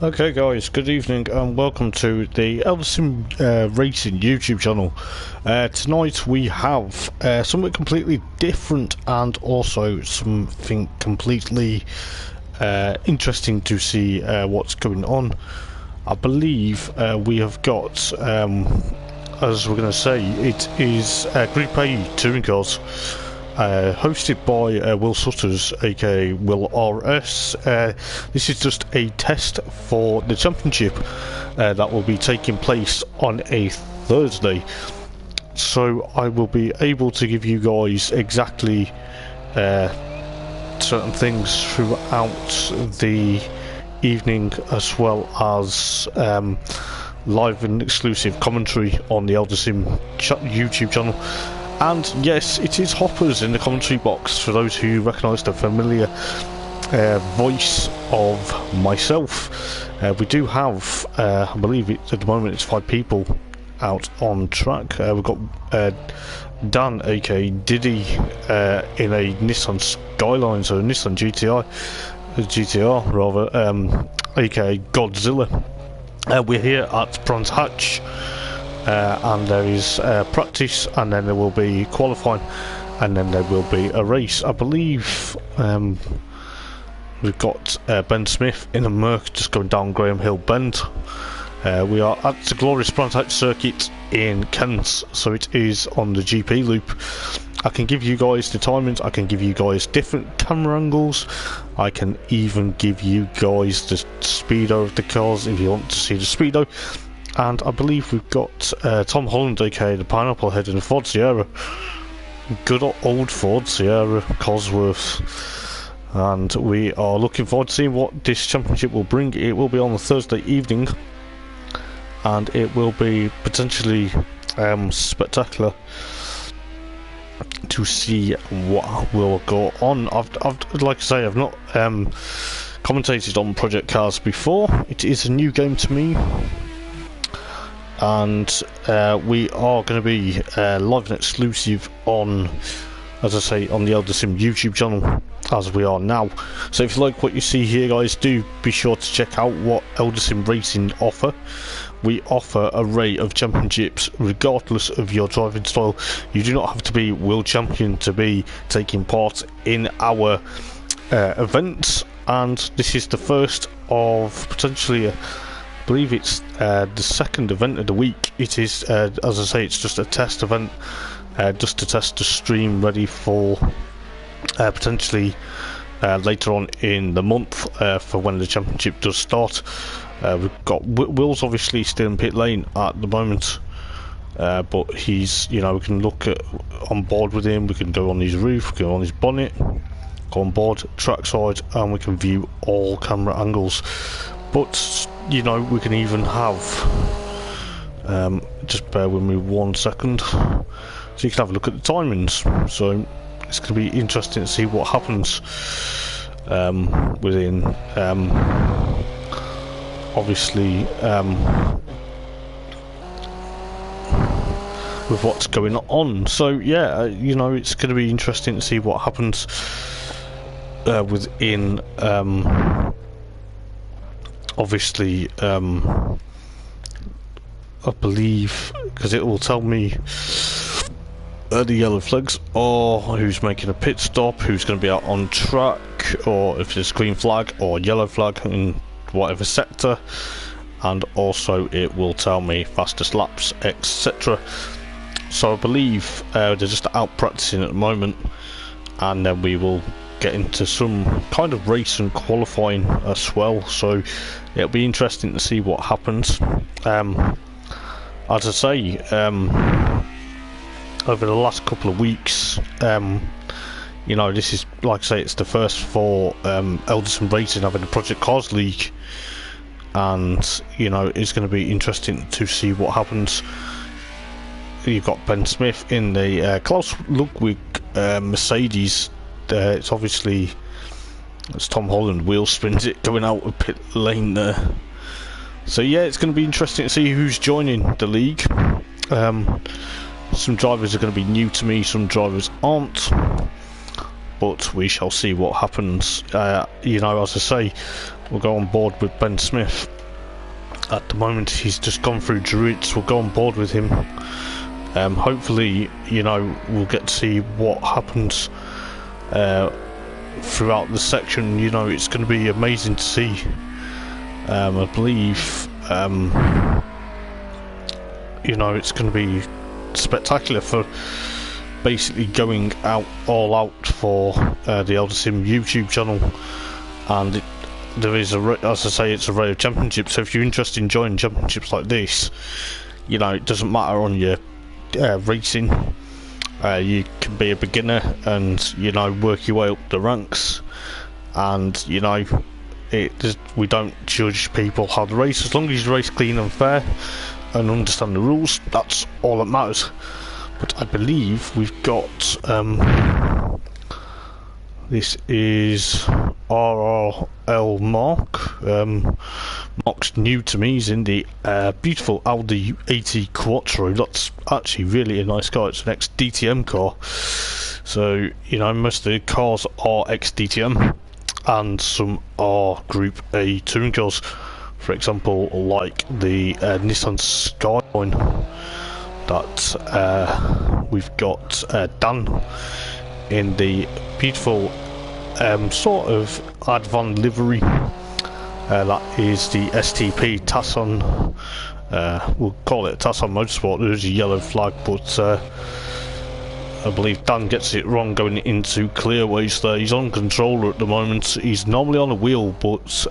Okay guys, good evening and welcome to the Eldar Racing YouTube channel. Tonight we have something completely different and also something completely interesting to see what's going on. I believe we have got, as we're going to say, it is Gruppe touring cars. Hosted by Will Sutters, aka Will RS. This is just a test for the championship that will be taking place on a Thursday. So I will be able to give you guys exactly certain things throughout the evening, as well as live and exclusive commentary on the Eldar YouTube channel. And yes, it is Hoppers in the commentary box, for those who recognise the familiar voice of myself. We do have, I believe at the moment it's 5 people out on track. We've got Dan, aka Diddy, in a Nissan Skyline, so a Nissan GTR rather, aka Godzilla. We're here at Bronze Hatch. And there is practice, and then there will be qualifying, and then there will be a race. I believe we've got Ben Smith in a Merc just going down Graham Hill Bend. We are at the glorious Bronze Hatch circuit in Kent, so it is on the GP loop. I can give you guys the timings, I can give you guys different camera angles, I can even give you guys the speedo of the cars if you want to see the speedo. And I believe we've got Tom Holland, aka the Pineapple Head, in the Ford Sierra. Good old Ford Sierra, Cosworth. And we are looking forward to seeing what this championship will bring. It will be on a Thursday evening, and it will be potentially spectacular to see what will go on. I've like I say, I've not commentated on Project Cars before. It is a new game to me. And we are going to be live and exclusive on, as I say, on the Eldar YouTube channel, as we are now. So if you like what you see here, guys, do be sure to check out what Eldar Racing offer. We offer an array of championships regardless of your driving style. You do not have to be world champion to be taking part in our events, and this is the first of potentially I believe it's the second event of the week. It is, as I say, it's just a test event, just to test the stream ready for potentially later on in the month for when the championship does start. We've got Will's obviously still in pit lane at the moment, but he's, you know, we can look at on board with him. We can go on his roof, go on his bonnet, go on board trackside, and we can view all camera angles. But you know, we can even have just bear with me 1 second, so you can have a look at the timings. So it's going to be interesting to see what happens within obviously with what's going on. So yeah, you know, it's going to be interesting to see what happens within obviously I believe, because it will tell me the yellow flags, or who's making a pit stop, who's going to be out on track, or if it's green flag or yellow flag in whatever sector, and also it will tell me fastest laps, etc. So I believe they're just out practicing at the moment, and then we will get into some kind of race and qualifying as well. So it'll be interesting to see what happens. As I say, over the last couple of weeks, you know, this is, like I say, it's the first for Eldar Racing having the Project Cars League, and you know, it's going to be interesting to see what happens. You've got Ben Smith in the Klaus Ludwig Mercedes. It's obviously, it's Tom Holland wheel spins it going out of pit lane there. So yeah, it's going to be interesting to see who's joining the league. Some drivers are going to be new to me, some drivers aren't, but we shall see what happens. You know, as I say, we'll go on board with Ben Smith. At the moment, he's just gone through Druids. We'll go on board with him. Hopefully, you know, we'll get to see what happens throughout the section. You know, it's going to be amazing to see. I believe, you know, it's going to be spectacular for basically going all out for the Elder Sim YouTube channel, and there is as I say, it's a array of championships. So if you're interested in joining championships like this, you know, it doesn't matter on your racing. You can be a beginner and, you know, work your way up the ranks, and, you know, we don't judge people how to race. As long as you race clean and fair and understand the rules, that's all that matters. But I believe we've got this is RRL Mark. Mark's new to me. He's in the beautiful Audi 80 Quattro. That's actually really a nice car. It's an ex-DTM car. So, you know, most of the cars are ex-DTM, and some are Group A touring cars. For example, like the Nissan Skyline that we've got Dan in the beautiful sort of Advan livery. That is the STP Tasson. We'll call it Tasson Motorsport. There's a yellow flag, but I believe Dan gets it wrong going into clearways there. He's on controller at the moment. He's normally on a wheel, but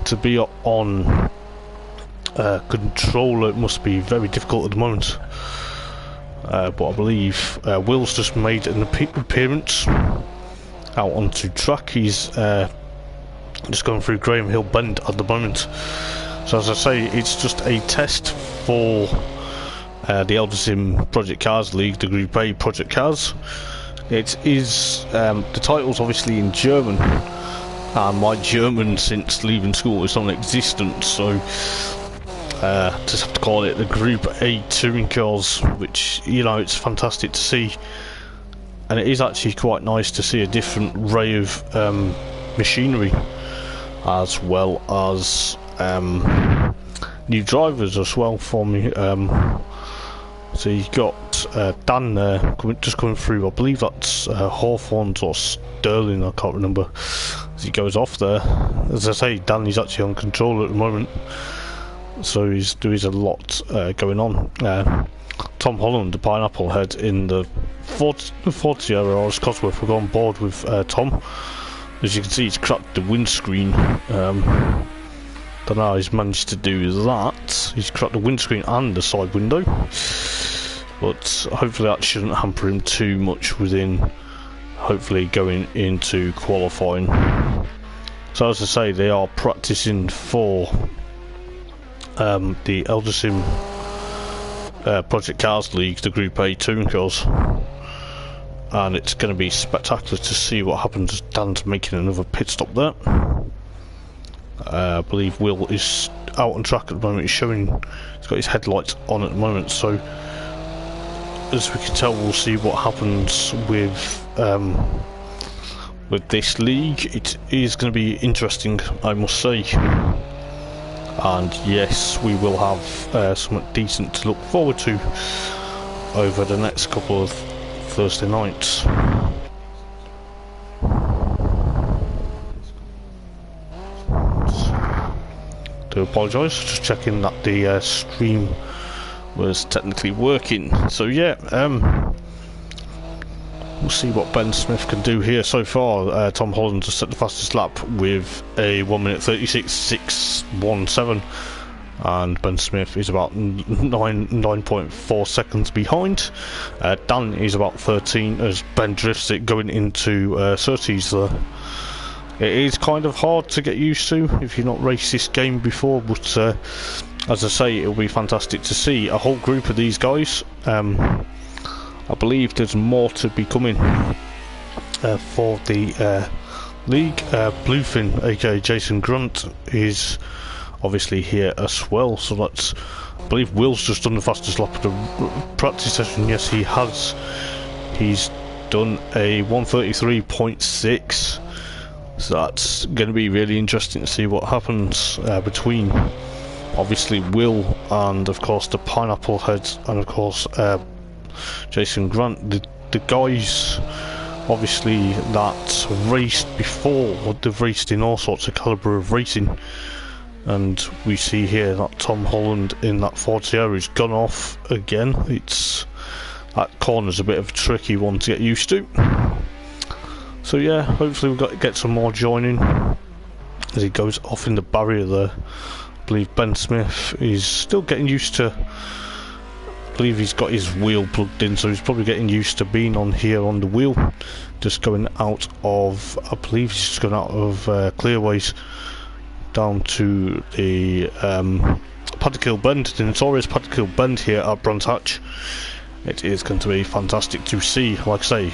to be on controller, it must be very difficult at the moment. But I believe Will's just made an appearance out onto track. He's just going through Graham Hill Bend at the moment. So as I say, it's just a test for the Elder Sim Project Cars League, the Group A Project Cars. It is the title's obviously in German, and my German since leaving school is non-existent, so just have to call it the Group A Touring Cars, which, you know, it's fantastic to see. And it is actually quite nice to see a different array of machinery, as well as new drivers as well for me. So you've got Dan there just coming through. I believe that's Hawthorns or Sterling, I can't remember, as he goes off there. As I say, Dan is actually on control at the moment, so there is a lot going on. Tom Holland, the Pineapple Head in the 40 area, or as Cosworth will go on board with Tom. As you can see, he's cracked the windscreen. Don't know how he's managed to do that. He's cracked the windscreen and the side window, but hopefully that shouldn't hamper him too much within hopefully going into qualifying. So as I say, they are practicing for the Elder Sim Project Cars League, the Group A touring cars, and it's going to be spectacular to see what happens. Dan's making another pit stop there. I believe Will is out on track at the moment. He's showing, he's got his headlights on at the moment, so as we can tell, we'll see what happens with this league. It is going to be interesting, I must say. And yes, we will have something decent to look forward to over the next couple of Thursday nights. Do apologise, just checking that the stream was technically working. So yeah, we'll see what Ben Smith can do here. So far, Tom Holland has set the fastest lap with a 1 minute 36.617, and Ben Smith is about 9.4 seconds behind. Dan is about 13 as Ben drifts it going into Surtees there. It is kind of hard to get used to if you've not raced this game before, but as I say, it'll be fantastic to see a whole group of these guys. I believe there's more to be coming for the league. Bluefin, aka Jason Grunt, is obviously here as well. So that's, I believe Will's just done the fastest lap of the practice session. Yes, he has. He's done a 133.6. So that's going to be really interesting to see what happens between obviously Will and of course the Pineapple Head and of course Jason Grant, the guys obviously that raced before. They've raced in all sorts of calibre of racing, and we see here that Tom Holland in that Ford Sierra has gone off again. That corner's a bit of a tricky one to get used to. So yeah, hopefully we've got to get some more joining as he goes off in the barrier there. I believe Ben Smith is still getting used to, I believe he's got his wheel plugged in, so he's probably getting used to being on here on the wheel. Just going out of, I believe he's just going out of Clearways down to the Paddock Bend, the notorious Paddock Bend here at Brands Hatch. It is going to be fantastic to see, like I say,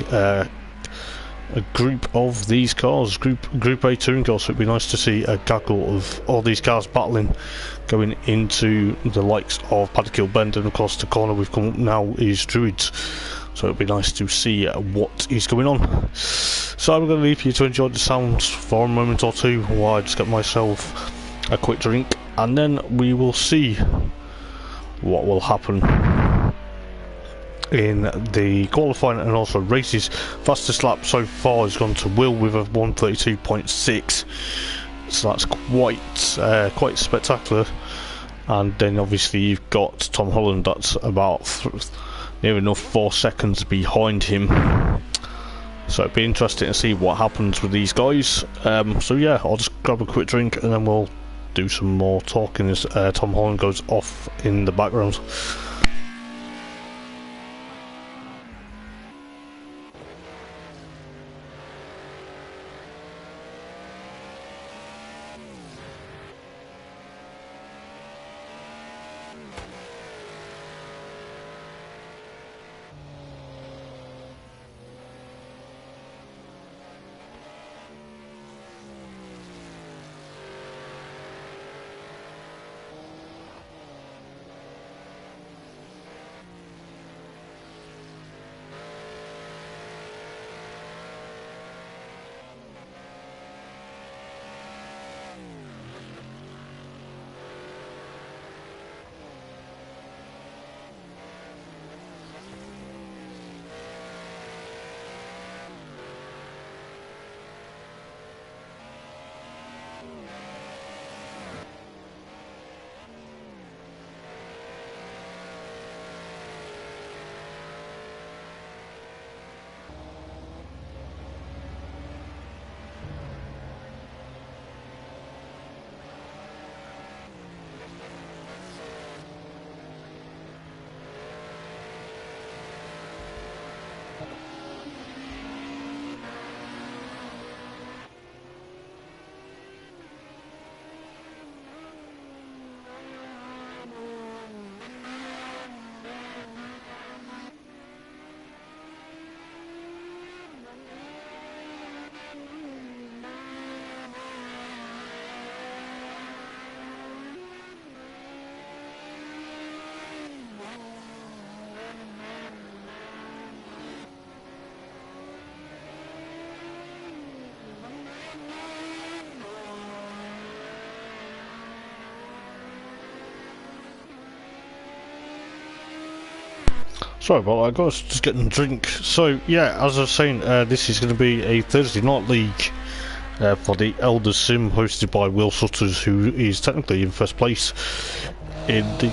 a group of these cars, Group A touring cars. So it'd be nice to see a gaggle of all these cars battling, going into the likes of Paddock Bend, and of course the corner we've come up now is Druids. So it'd be nice to see what is going on. So I'm going to leave you to enjoy the sounds for a moment or two while I just get myself a quick drink, and then we will see what will happen in the qualifying and also races. Fastest lap so far has gone to Will with a 132.6, so that's quite spectacular. And then obviously you've got Tom Holland, that's about near enough 4 seconds behind him. So it'd be interesting to see what happens with these guys. So yeah, I'll just grab a quick drink and then we'll do some more talking as Tom Holland goes off in the background. Sorry about that, guys, just getting a drink. So yeah, as I was saying, this is going to be a Thursday night league for the Eldar Sim, hosted by Will Sutters, who is technically in first place in the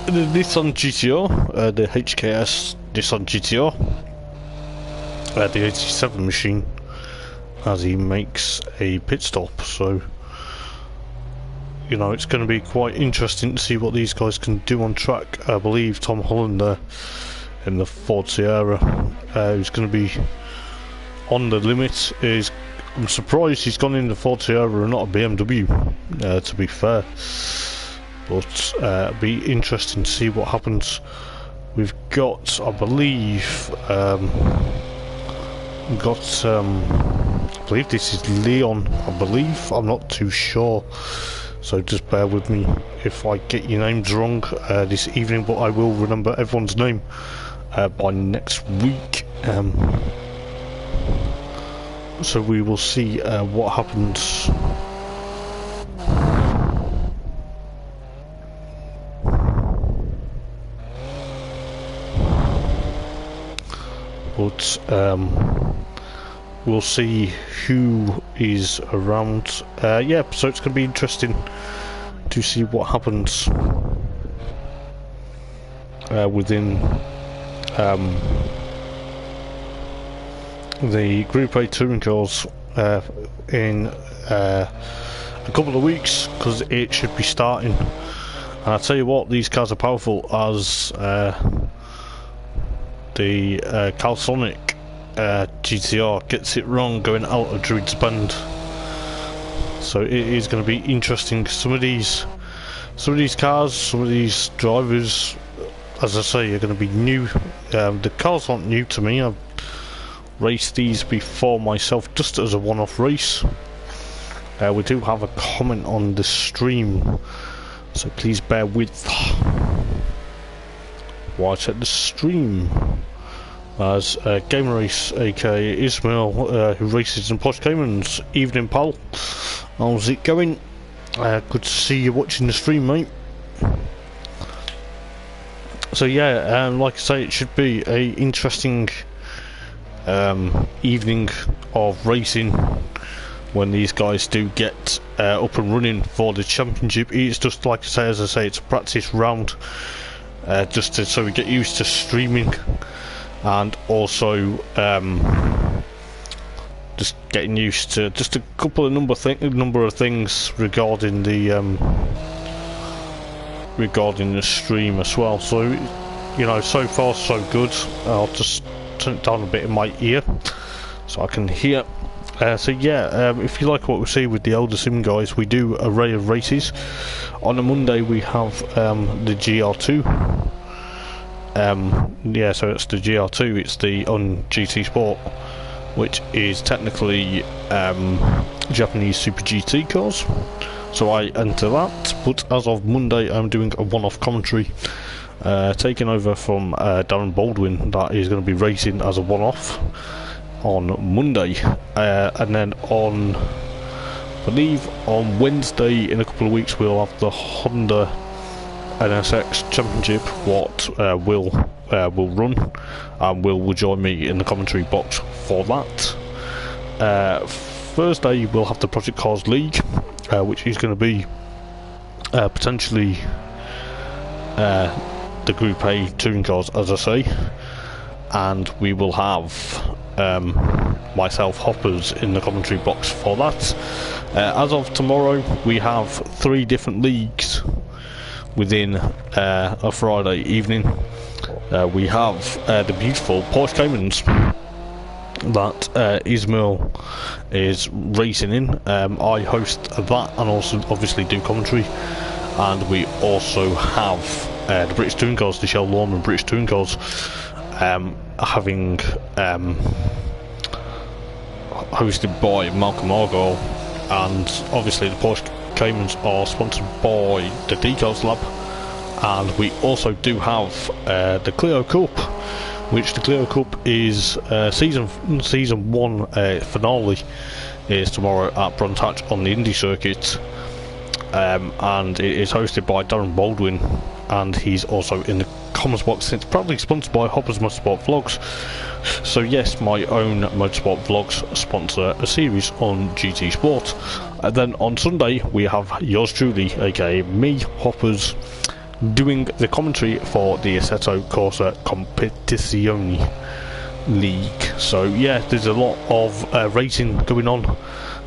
Nissan GTR, the HKS Nissan GTR, the 87 machine, as he makes a pit stop. So you know, it's going to be quite interesting to see what these guys can do on track. I believe Tom Holland there in the Ford Sierra, who's going to be on the limit. I'm surprised he's gone in the Ford Sierra and not a BMW, to be fair. But it'll be interesting to see what happens. We've got, I believe, I believe this is Leon, I believe. I'm not too sure. so just bear with me if I get your names wrong this evening, but I will remember everyone's name by next week. So we will see what happens. But we'll see who is around. Yeah, so it's going to be interesting to see what happens within the Group A touring cars in a couple of weeks, because it should be starting. And I tell you what, these cars are powerful, as the Calsonic GTR gets it wrong going out of Druid's Bend. So it is going to be interesting. Some of these cars, some of these drivers, as I say, are going to be new. The cars aren't new to me. I've raced these before myself, just as a one-off race. We do have a comment on the stream, so please bear with while I check the stream. As Game Race, aka Ismail, who races in Porsche Caymans. Evening, pal. How's it going? Good to see you watching the stream, mate. So yeah, like I say, it should be a interesting evening of racing when these guys do get up and running for the championship. It's just like I say, as I say, it's a practice round, just so we get used to streaming, and also just getting used to just a couple of number of things regarding the stream as well. So, you know, so far so good. I'll just turn it down a bit in my ear so I can hear. So yeah, if you like what we see with the Elder Sim guys, we do an array of races. On a Monday we have the GR2. Yeah, so it's the GR2, it's the on GT Sport, which is technically Japanese Super GT cars. So I enter that, but as of Monday I'm doing a one-off commentary, taking over from Darren Baldwin, that is going to be racing as a one-off on Monday. And then on, I believe on Wednesday in a couple of weeks, we'll have the Honda NSX Championship, what will run, and will join me in the commentary box for that. Thursday we'll have the Project Cars League, which is going to be potentially the Group A touring cars, as I say, and we will have myself, Hoppers, in the commentary box for that. As of tomorrow we have 3 different leagues within a Friday evening. We have the beautiful Porsche Caymans that Ismail is racing in. I host that and also obviously do commentary, and we also have the British Touring Cars, the Shell Lorman British Touring Cars, having hosted by Malcolm Argyle, and obviously the Porsche Caymans are sponsored by the Decals Lab. And we also do have the Clio Cup, which the Clio Cup is season 1 finale is tomorrow at Bronze Hatch on the Indy circuit, and it is hosted by Darren Baldwin, and he's also in the comments box. It's proudly sponsored by Hoppers Motorsport Vlogs. So yes, my own Motorsport Vlogs sponsor a series on GT Sport. And then on Sunday we have yours truly, aka me, Hoppers, doing the commentary for the Assetto Corsa Competizione League. So yeah, there's a lot of racing going on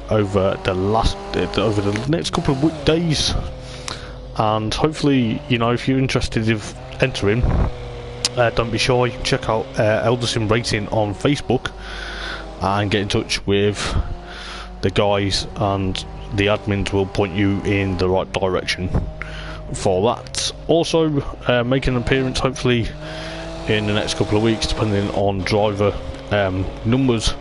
over the next couple of weekdays, and hopefully, you know, if you're interested in entering, don't be shy. Check out Elder Sim Racing on Facebook and get in touch with the guys, and the admins will point you in the right direction for that. Also making an appearance hopefully in the next couple of weeks, depending on driver numbers,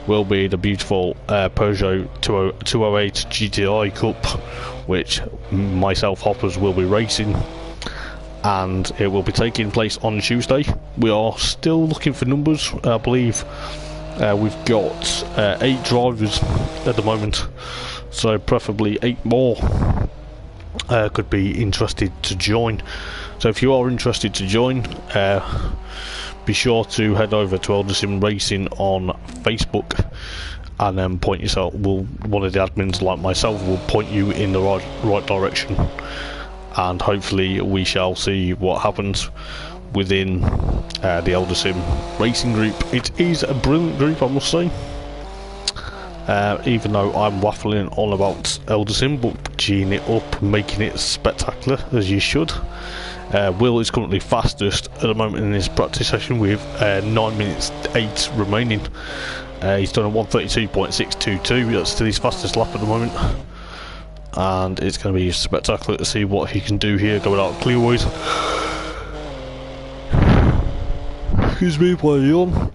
will be the beautiful Peugeot 208 GTI Cup, which myself, Hoppers, will be racing, and it will be taking place on Tuesday. We are still looking for numbers. I believe we've got 8 drivers at the moment, so preferably 8 more could be interested to join. So if you are interested to join, be sure to head over to Eldar Racing on Facebook, and then point yourself. One of the admins, like myself, will point you in the right direction, and hopefully we shall see what happens within the Eldar Racing group. It is a brilliant group, I must say. Even though I'm waffling on about Eldar, but geeing it up, making it spectacular, as you should. Will is currently fastest at the moment in this practice session with 9 minutes 8 remaining. He's done a 1:32.622. That's still his fastest lap at the moment, and it's going to be spectacular to see what he can do here going out clearways. Excuse me, while you're on.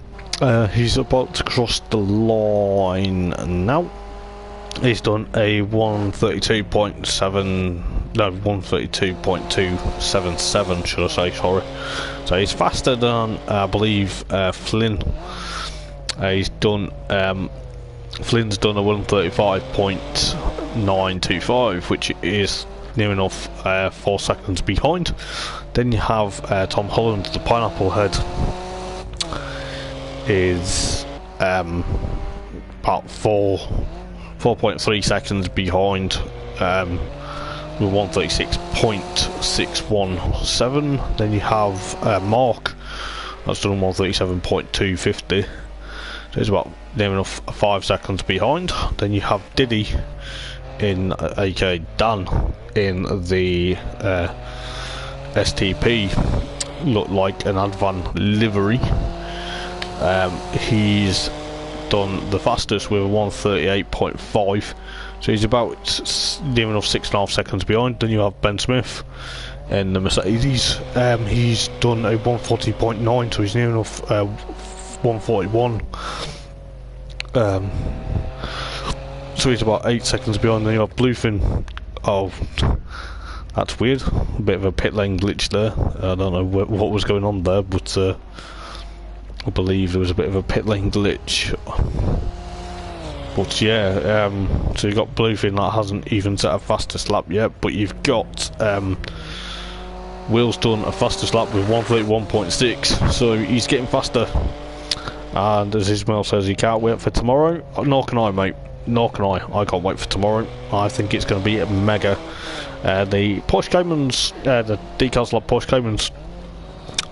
He's about to cross the line now. He's done a 1:32.277, should I say, sorry. So he's faster than, I believe, Flynn. He's done, Flynn's done a 1:35.925, which is near enough 4 seconds behind. Then you have Tom Holland, the Pineapple Head, is about 4.3 seconds behind, with 1:36.617. Then you have Mark, that's done 1:37.250, so it's about near enough 5 seconds behind. Then you have Diddy in aka Dan in the STP, look like an Advan livery. He's done the fastest with a 1:38.5, so he's about near enough 6.5 seconds behind. Then you have Ben Smith in the Mercedes. He's done a 1:40.9, so he's near enough 1:41. So he's about 8 seconds behind. Then you have Bluefin. Oh, that's weird. A bit of a pit lane glitch there. I don't know what was going on there, but I believe there was a bit of a pit lane glitch. But yeah, so you've got Bluefin that hasn't even set a fastest lap yet, but you've got Will's done a fastest lap with 1:31.6, so he's getting faster. And as Ismail says, he can't wait for tomorrow. Nor can I, mate. Nor can I. I can't wait for tomorrow. I think it's going to be a mega. The Porsche Caymans, the Decals Lab Porsche Caymans,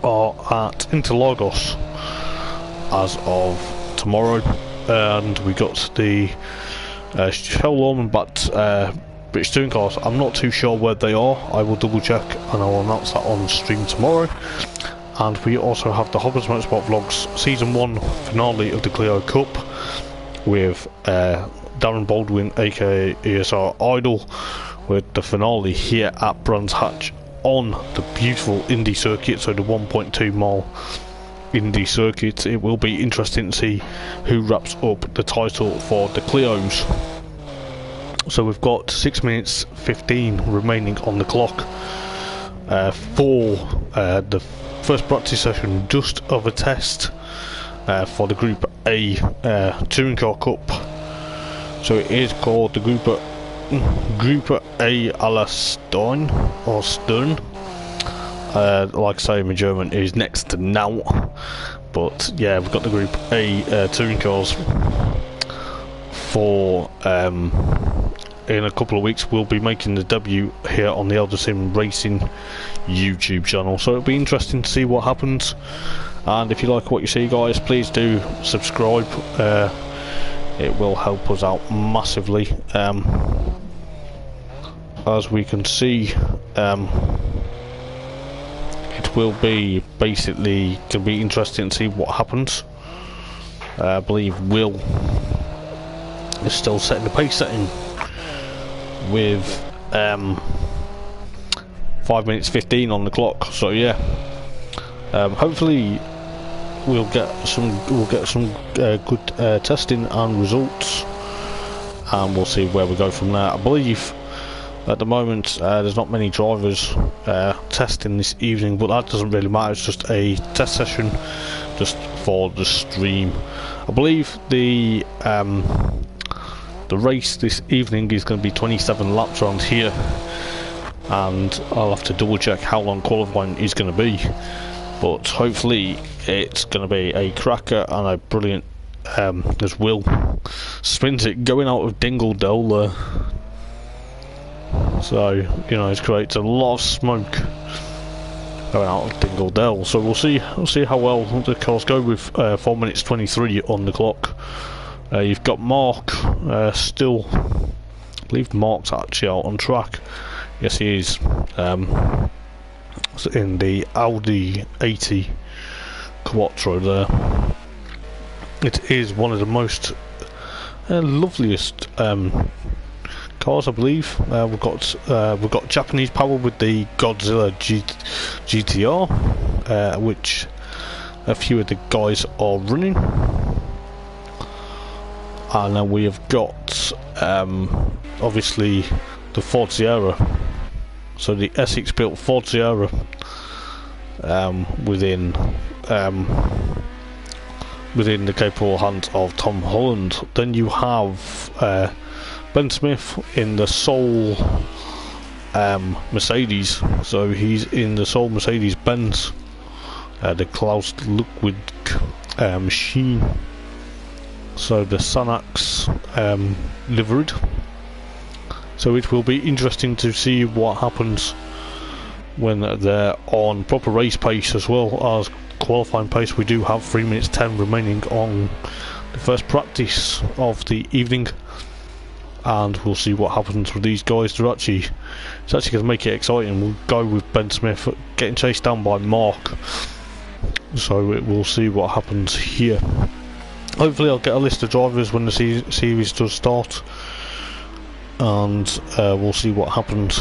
are at Interlagos as of tomorrow, and we got the Shell Lorman but British Touring Cars. I'm not too sure where they are. I will double check and I will announce that on stream tomorrow. And we also have the Hoppers Motorsport Vlogs Season 1 finale of the Clio Cup with Darren Baldwin aka ESR Idol, with the finale here at Brands Hatch on the beautiful Indy circuit, so the 1.2 mile Indy circuit. It will be interesting to see who wraps up the title for the Clios. So we've got 6 minutes 15 remaining on the clock for the first practice session, just of a test for the Group A Touring Car Cup. So it is called the Gruppe Alle Sterne, or Stern. Like I say, my German is next to now, but yeah, we've got the Group A touring cars for in a couple of weeks. We'll be making the debut here on the Eldar Racing YouTube channel, so it'll be interesting to see what happens. And if you like what you see, guys, please do subscribe. It will help us out massively. As we can see, it will be basically going to be interesting to see what happens. I believe Will is still setting the pace setting with 5 minutes 15 on the clock. So yeah, hopefully we'll get some good testing and results, and we'll see where we go from there. I believe at the moment there's not many drivers testing this evening, but that doesn't really matter. It's just a test session just for the stream. I believe the race this evening is going to be 27 laps around here, and I'll have to double check how long qualifying is going to be, but hopefully it's going to be a cracker and a brilliant as Will spins it going out of Dingledell there. So, you know, it creates a lot of smoke going out of Dingledell. So we'll see how well the cars go with 4 minutes 23 on the clock. You've got Mark still, I believe Mark's actually out on track. Yes, he is. In the Audi 80 Quattro there. It is one of the most loveliest cars, I believe. We've got Japanese power with the Godzilla GTR, which a few of the guys are running, and then we have got obviously the Ford Sierra, so the Essex built Ford Sierra within the capable hands of Tom Holland. Then you have Ben Smith in the Soul Mercedes, so he's in the Soul Mercedes Benz, the Klaus Ludwig machine, so the Sanax liveried. So it will be interesting to see what happens when they're on proper race pace as well as qualifying pace. We do have 3 minutes 10 remaining on the first practice of the evening, and we'll see what happens with these guys. It's actually going to make it exciting. We'll go with Ben Smith getting chased down by Mark, so we'll see what happens here. Hopefully I'll get a list of drivers when the series does start, and we'll see what happens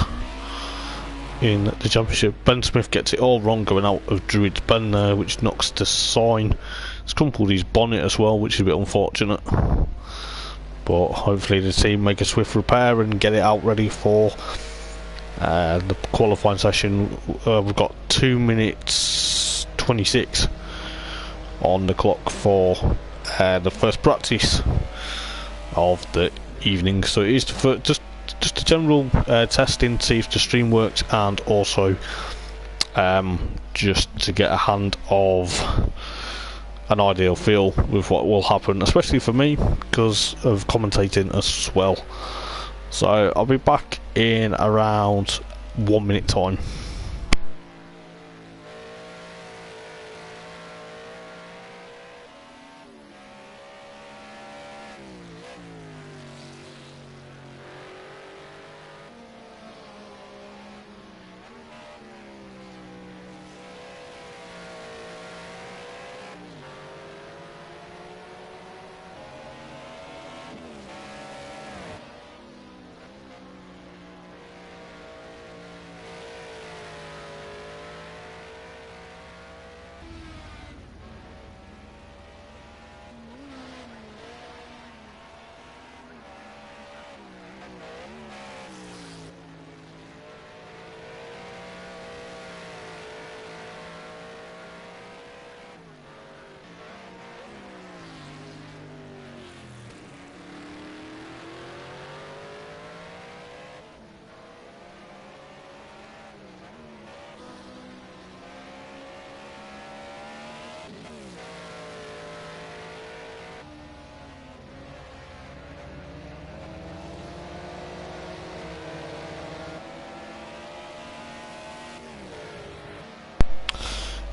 in the championship. Ben Smith gets it all wrong going out of Druid's Bend there, which knocks the sign. It's crumpled his bonnet as well, which is a bit unfortunate, but hopefully the team make a swift repair and get it out ready for the qualifying session. We've got 2 minutes 26 on the clock for the first practice of the evening, so it is just a general testing to see if the stream works, and also just to get a hand of an ideal feel with what will happen, especially for me because of commentating as well. So I'll be back in around 1 minute time.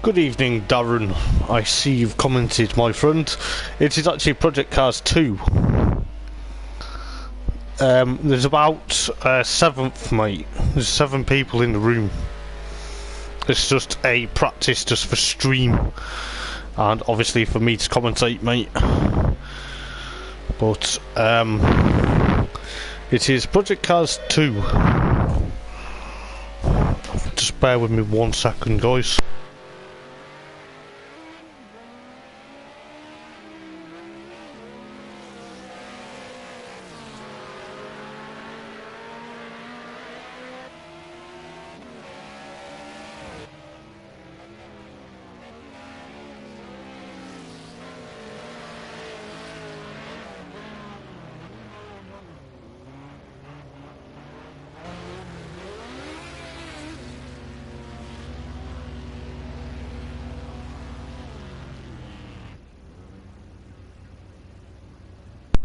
Good evening, Darren. I see you've commented, my friend. It is actually Project Cars 2. There's about 7th, mate. There's 7 people in the room. It's just a practice just for stream, and obviously for me to commentate, mate. But it is Project Cars 2. Just bear with me 1 second, guys.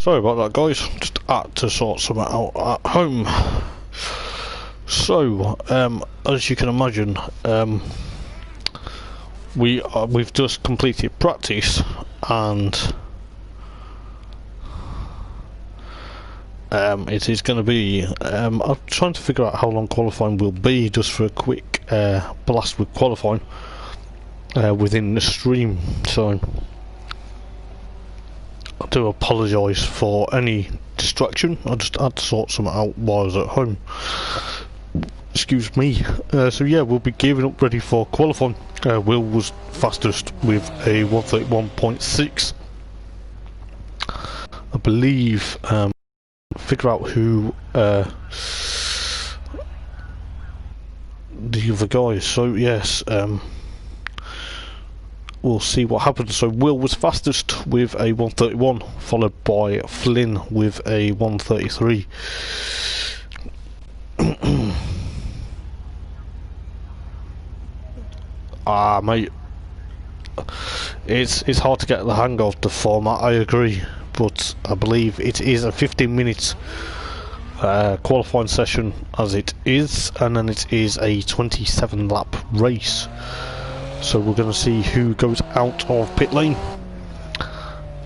Sorry about that, guys. Just had to sort something out at home. So, as you can imagine, we've just completed practice, and it is going to be. I'm trying to figure out how long qualifying will be, just for a quick blast with qualifying within the stream. So, I do apologise for any distraction. I just had to sort something out while I was at home. Excuse me. So yeah, we'll be gearing up ready for qualifying. Will was fastest with a 131.6. I believe. Figure out who the other guys. So yes. We'll see what happens. So Will was fastest with a 131, followed by Flynn with a 133. Mate, it's hard to get the hang of the format, I agree, but I believe it is a 15 minutes qualifying session as it is, and then it is a 27 lap race. So we're going to see who goes out of pit lane,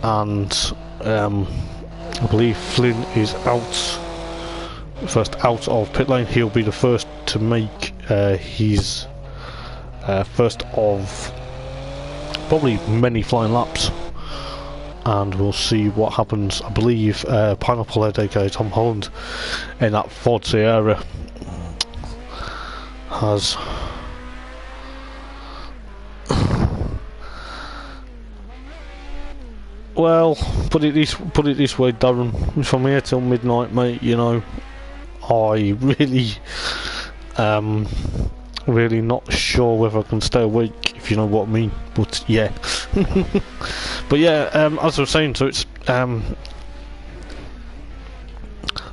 and I believe Flynn is first out of pit lane. He'll be the first to make his first of probably many flying laps, and we'll see what happens. I believe Pineapple Head, aka Tom Holland, in that Ford Sierra has well, put it this way, Darren. From here till midnight, mate, you know, I really not sure whether I can stay awake, if you know what I mean. But yeah, but yeah, as I was saying, so it's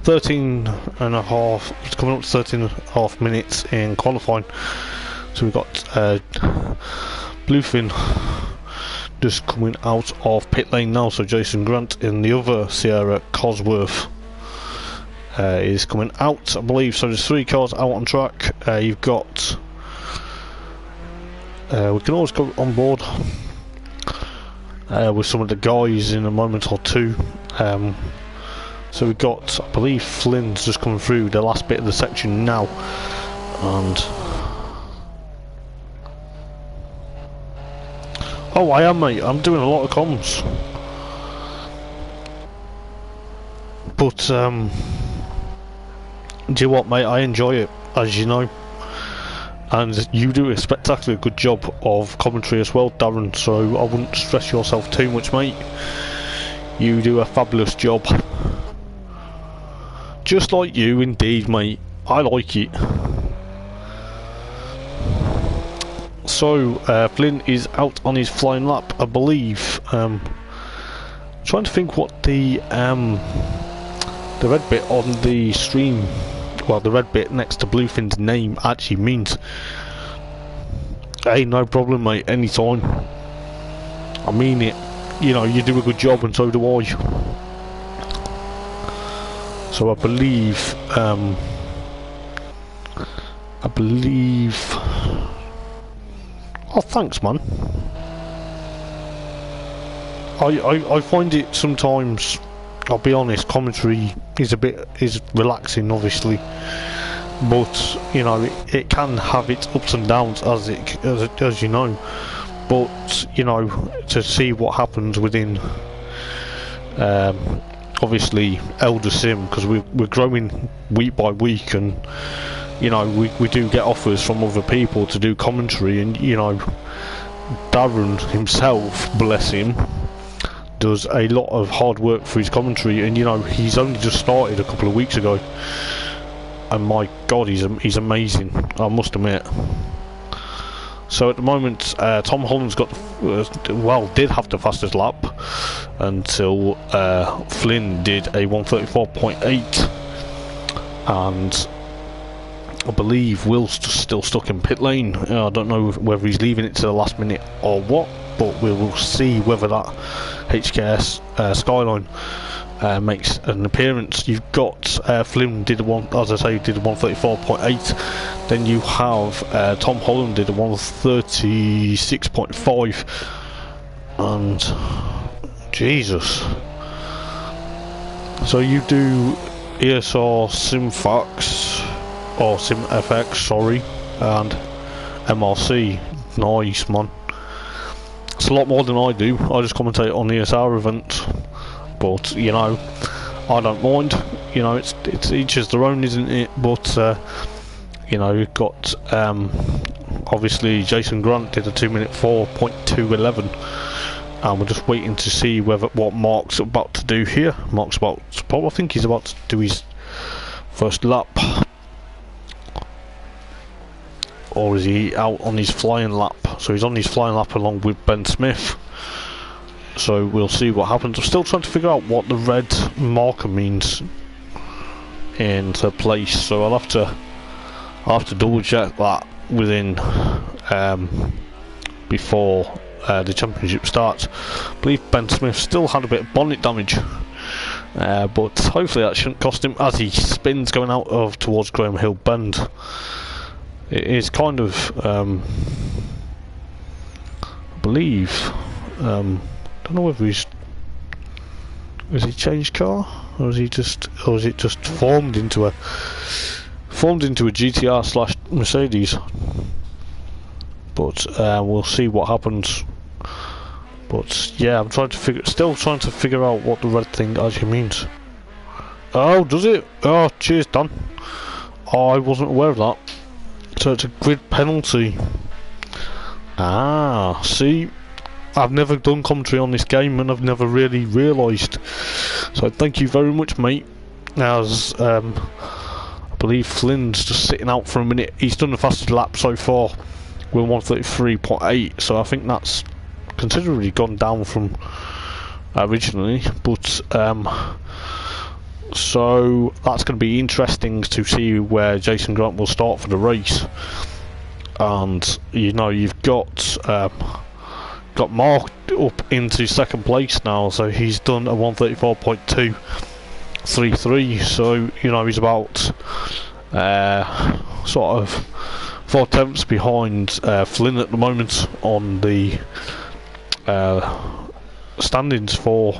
13 and a half. It's coming up to 13 and a half minutes in qualifying. So we've got Bluefin just coming out of pit lane now. So Jason Grant in the other Sierra, Cosworth, is coming out, I believe. So there's 3 cars out on track. You've got we can always go on board with some of the guys in a moment or two. So we've got, I believe Flynn's just coming through the last bit of the section now, and oh, I am, mate. I'm doing a lot of comms. But, do you know what, mate? I enjoy it, as you know. And you do a spectacularly good job of commentary as well, Darren, so I wouldn't stress yourself too much, mate. You do a fabulous job. Just like you, indeed, mate. I like it. So, Flynn is out on his flying lap, I believe. Trying to think what the red bit on the stream, well, the red bit next to Bluefin's name actually means. Hey, no problem, mate, anytime. I mean it. You know, you do a good job, and so do I. So I believe, oh, thanks, man. I find it sometimes, I'll be honest, commentary is relaxing, obviously, but you know, it can have its ups and downs, as you know. But you know, to see what happens within, obviously, Elder Sim, because we're growing week by week, and you know, we do get offers from other people to do commentary, and you know, Darren himself, bless him, does a lot of hard work for his commentary, and you know, he's only just started a couple of weeks ago, and my god, he's amazing, I must admit. So at the moment, Tom Holland's got, did have the fastest lap until Flynn did a 134.8, and I believe Will's still stuck in pit lane. I don't know whether he's leaving it to the last minute or what, but we will see whether that HKS Skyline makes an appearance. You've got Flynn did a one, as I say, did a 134.8. Then you have Tom Holland did a 136.5, and Jesus. So you do ESR SimFax or SimFX, sorry, and MRC. Nice, man. It's a lot more than I do. I just commentate on ESR events, but you know, I don't mind. You know, it's each is their own, isn't it? But you know, you've got obviously Jason Grant did a 2-minute 4.211, and we're just waiting to see what Mark's about to do here. Mark's I think he's about to do his first lap, or is he out on his flying lap? So he's on his flying lap along with Ben Smith. So we'll see what happens. I'm still trying to figure out what the red marker means into place, so I'll have to double check that within before the championship starts. I believe Ben Smith still had a bit of bonnet damage, but hopefully that shouldn't cost him as he spins going out of towards Graham Hill Bend. It is kind of I believe don't know whether has he changed car, or is it just formed into a GTR / Mercedes. But we'll see what happens. But yeah, I'm still trying to figure out what the red thing actually means. Oh, does it? Oh, cheers, Dan. Oh, I wasn't aware of that. So it's a grid penalty. Ah, see, I've never done commentary on this game, and I've never really realised. So thank you very much, mate. As I believe Flynn's just sitting out for a minute. He's done the fastest lap so far with 133.8, so I think that's considerably gone down from originally. But so that's going to be interesting to see where Jason Grant will start for the race. And you know, you've got Mark up into second place now, so he's done a 134.233, so you know, he's about sort of 4 tenths behind Flynn at the moment on the standings for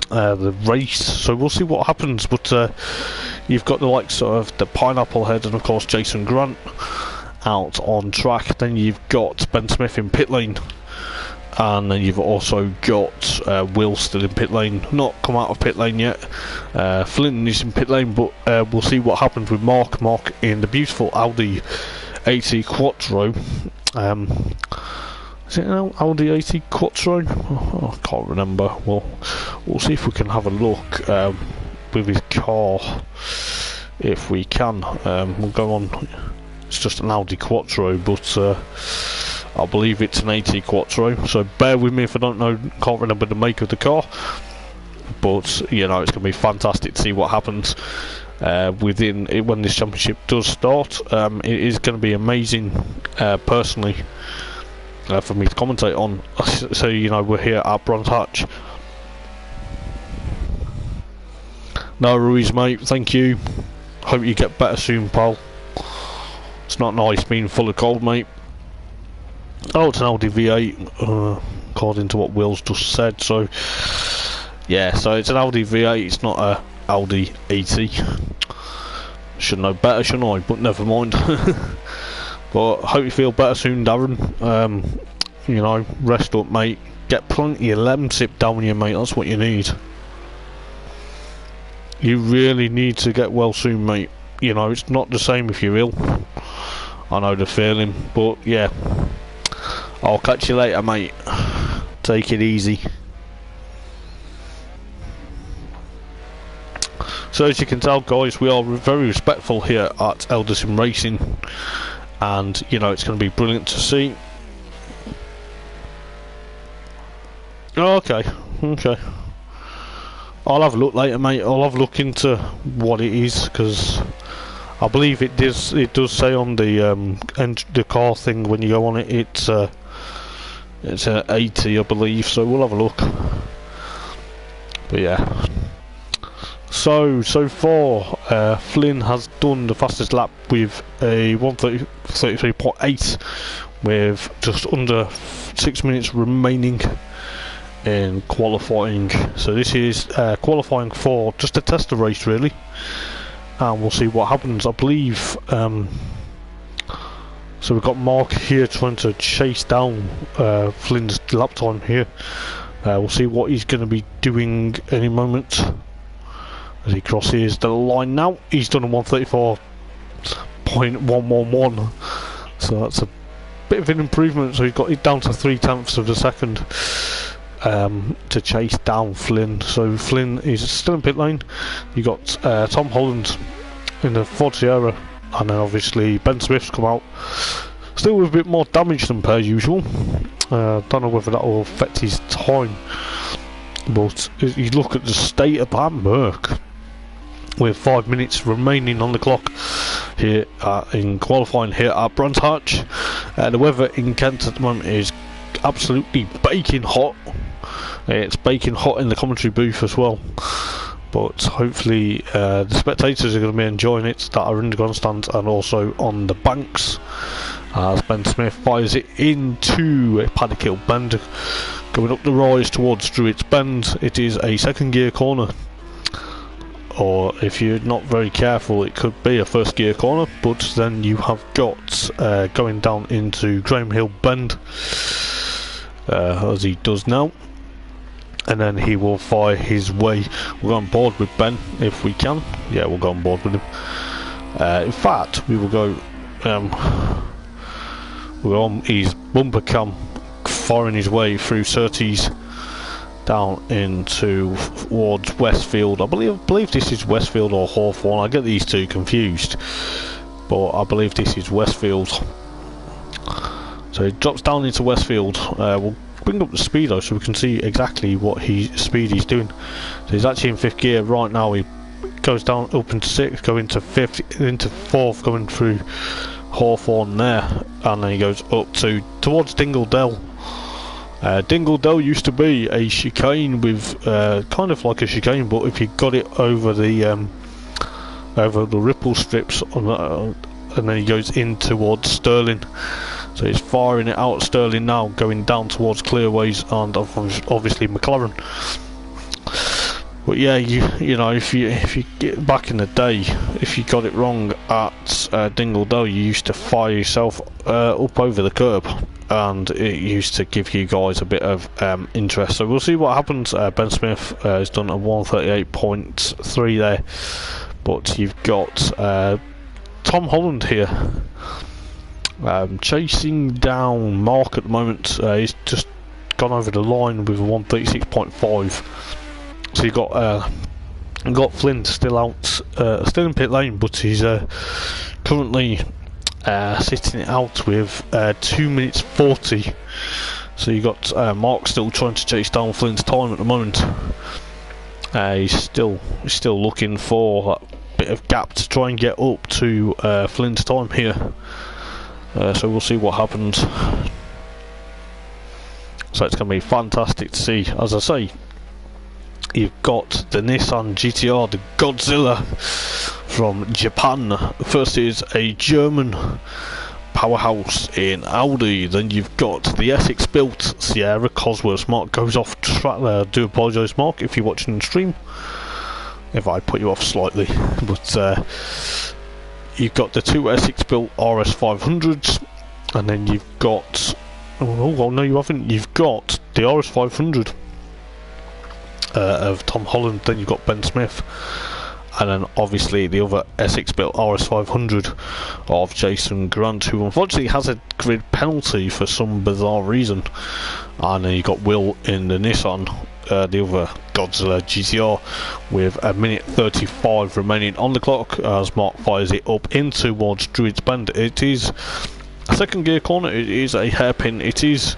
the race. So we'll see what happens. But you've got the likes of the Pineapple Head and of course Jason Grant out on track. Then you've got Ben Smith in pit lane, and then you've also got Will still in pit lane, not come out of pit lane yet. Flynn is in pit lane, but we'll see what happens with Mark in the beautiful Audi A3 Quattro. Is it an Audi A3 Quattro? Oh, I can't remember. Well, we'll see if we can have a look with his car, if we can. We'll go on. It's just an Audi Quattro, but I believe it's an AT Quattro, so bear with me if I can't remember the make of the car. But you know, it's going to be fantastic to see what happens within it when this championship does start. It is going to be amazing, personally, for me to commentate on. So you know, we're here at Bronze Hatch. No worries, mate. Thank you. Hope you get better soon, pal. It's not nice being full of cold, mate. Oh, it's an Audi V8, according to what Will's just said. So, yeah, so it's an Audi V8, it's not a Audi AT. Should know better, shouldn't I? But never mind. But hope you feel better soon, Darren. You know, rest up, mate. Get plenty of lemon sip down you, mate. That's what you need. You really need to get well soon, mate. You know, it's not the same if you're ill. I know the feeling, but yeah. I'll catch you later, mate. Take it easy. So as you can tell, guys, we are very respectful here at Eldar Sim Racing, and you know, it's going to be brilliant to see. Okay. I'll have a look later, mate. I'll have a look into what it is, because I believe it does say on the car thing when you go on it, it's an 80, I believe. So we'll have a look. But yeah, So far, Flynn has done the fastest lap with a 1:33.8, with just under 6 minutes remaining in qualifying. So this is qualifying for just a tester race, really, and we'll see what happens. I believe. So we've got Mark here trying to chase down Flynn's lap time here. We'll see what he's going to be doing any moment as he crosses the line now. He's done a 1:34.111, so that's a bit of an improvement. So he's got it down to 0.3 of a second to chase down Flynn. So Flynn is still in pit lane. You got Tom Holland in the Ford Sierra, and then obviously Ben Smith's come out, still with a bit more damage than per usual. Don't know whether that will affect his time, but you look at the state of that Merc with 5 minutes remaining on the clock here in qualifying here at Brands Hatch. The weather in Kent at the moment is absolutely baking hot. It's baking hot in the commentary booth as well, but hopefully the spectators are going to be enjoying it that are in the grandstand and also on the banks, as Ben Smith fires it into a Paddock Hill bend, going up the rise towards Druids Bend. It is a second gear corner, or if you're not very careful it could be a first gear corner, but then you have got going down into Graham Hill Bend, as he does now, and then he will fire his way. We'll go on board with Ben if we can. Yeah, we'll go on board with him. In fact, we will go we're on his bumper cam, firing his way through Surtees down into towards Westfield. I believe this is Westfield or Hawthorne. I get these two confused, but I believe this is Westfield. So he drops down into Westfield. We'll bring up the speedo so we can see exactly what speed he's doing. So he's actually in 5th gear right now. He goes down up into 6th, going to 5th, into 4th, going through Hawthorne there, and then he goes up towards Dingle Dell. Dingle Dell used to be a chicane with kind of like a chicane, but if you got it over the ripple strips on and then he goes in towards Stirling. So he's firing it out Stirling now, going down towards Clearways and obviously McLaren. But yeah, you know, if you get back in the day, if you got it wrong at Dingle Dell, you used to fire yourself up over the curb, and it used to give you guys a bit of interest. So we'll see what happens. Ben Smith has done a 1:38.3 there, but you've got Tom Holland here chasing down Mark at the moment. He's just gone over the line with a 1:36.5. So you got Flynn still out, still in pit lane, but he's currently sitting it out with 2 minutes 40. So you got Mark still trying to chase down Flynn's time at the moment. He's still looking for that bit of gap to try and get up to Flynn's time here. So we'll see what happens. So it's going to be fantastic to see. As I say, you've got the Nissan GTR, the Godzilla from Japan. First is a German powerhouse in Audi. Then you've got the Essex built Sierra Cosworth. Mark goes off track there. I do apologise, Mark, if you're watching the stream, if I put you off slightly. But you've got the two Essex built RS 500s, and then you've got, oh well, no you haven't, you've got the RS 500 of Tom Holland. Then you've got Ben Smith, and then obviously the other Essex built RS 500 of Jason Grant, who unfortunately has a grid penalty for some bizarre reason. And then you've got Will in the Nissan, the other Godzilla GTR, with a minute 35 remaining on the clock as Mark fires it up in towards Druids Bend. It is a second gear corner. It is a hairpin. It is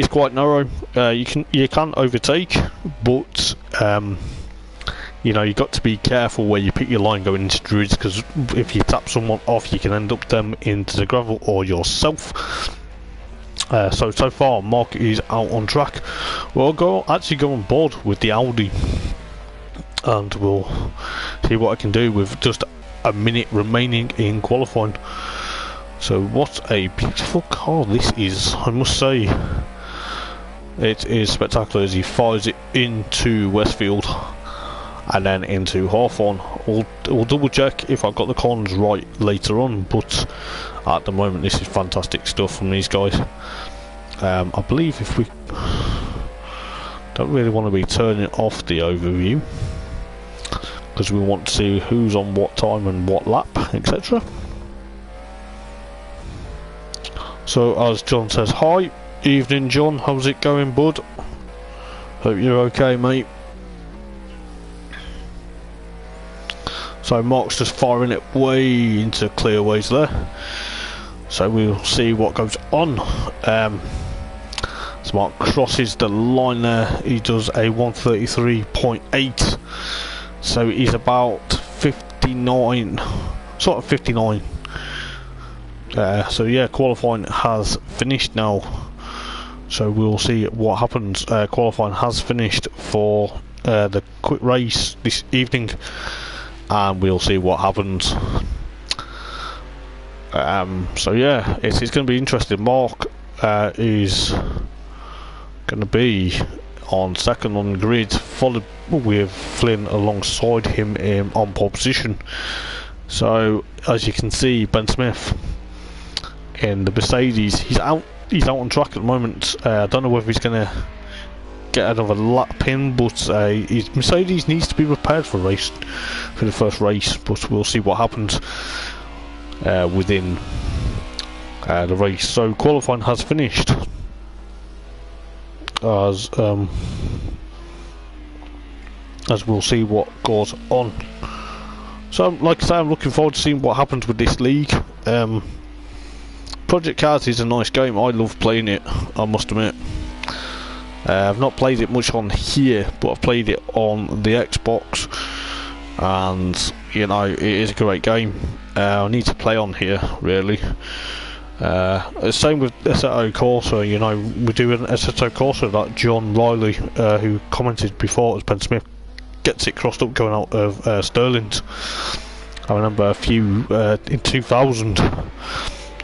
quite narrow. You can overtake, but you know, you've got to be careful where you pick your line going into Druids, because if you tap someone off, you can end up them into the gravel or yourself. So far Mark is out on track. We'll actually go on board with the Audi and we'll see what I can do with just a minute remaining in qualifying. So what a beautiful car this is, I must say. It is spectacular as he fires it into Westfield and then into Hawthorne. We'll double check if I've got the corners right later on, but at the moment this is fantastic stuff from these guys. I believe if we don't really want to be turning off the overview because we want to see who's on what time and what lap, etc. So as John says, hi, evening John, how's it going bud? Hope you're okay mate. So Mark's just firing it way into clearways there, so we'll see what goes on. So Mark crosses the line there, he does a 133.8, so he's about 59, sort of 59. So yeah, qualifying has finished now, so we'll see what happens. Qualifying has finished for the quick race this evening, and we'll see what happens. So yeah, it's going to be interesting. Mark is going to be on second on the grid, followed with Flynn alongside him on pole position. So as you can see, Ben Smith in the Mercedes, he's out on track at the moment. I don't know whether he's going to get another lap in, but his Mercedes needs to be repaired for the first race, but we'll see what happens within the race. So qualifying has finished, as we'll see what goes on. So like I say, I'm looking forward to seeing what happens with this league. Project Cars is a nice game, I love playing it, I must admit. I've not played it much on here, but I've played it on the Xbox, and you know, it is a great game. I need to play on here really. Same with Assetto Corsa, you know, we're doing Assetto Corsa that John Riley, who commented before as Ben Smith, gets it crossed up going out of Sterling's. I remember a few in 2000.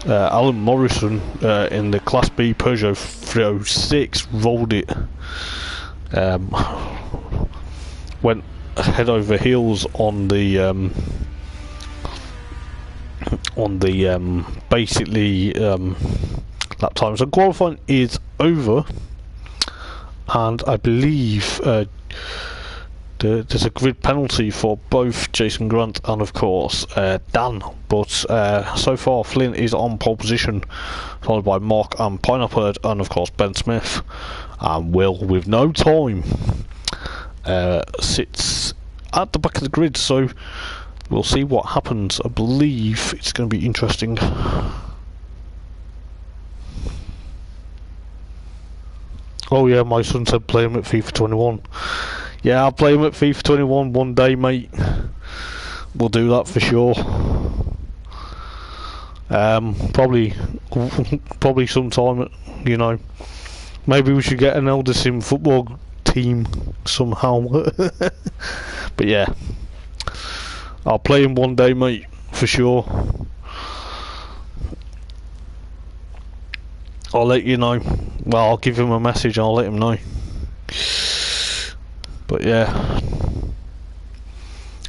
Alan Morrison in the Class B Peugeot 306 rolled it, went head over heels on the basically lap time. So qualifying is over, and I believe there's a grid penalty for both Jason Grant and of course Dan, but so far Flynn is on pole position, followed by Mark and Pineapple Head, and of course Ben Smith, and Will, with no time, sits at the back of the grid. So we'll see what happens. I believe it's going to be interesting. Oh yeah, my son said play him at FIFA 21. Yeah, I'll play him at FIFA 21 one day, mate. We'll do that for sure. Probably sometime, you know. Maybe we should get an Elder Sim football team somehow. But yeah, I'll play him one day, mate, for sure. I'll let you know. Well, I'll give him a message and I'll let him know. But yeah,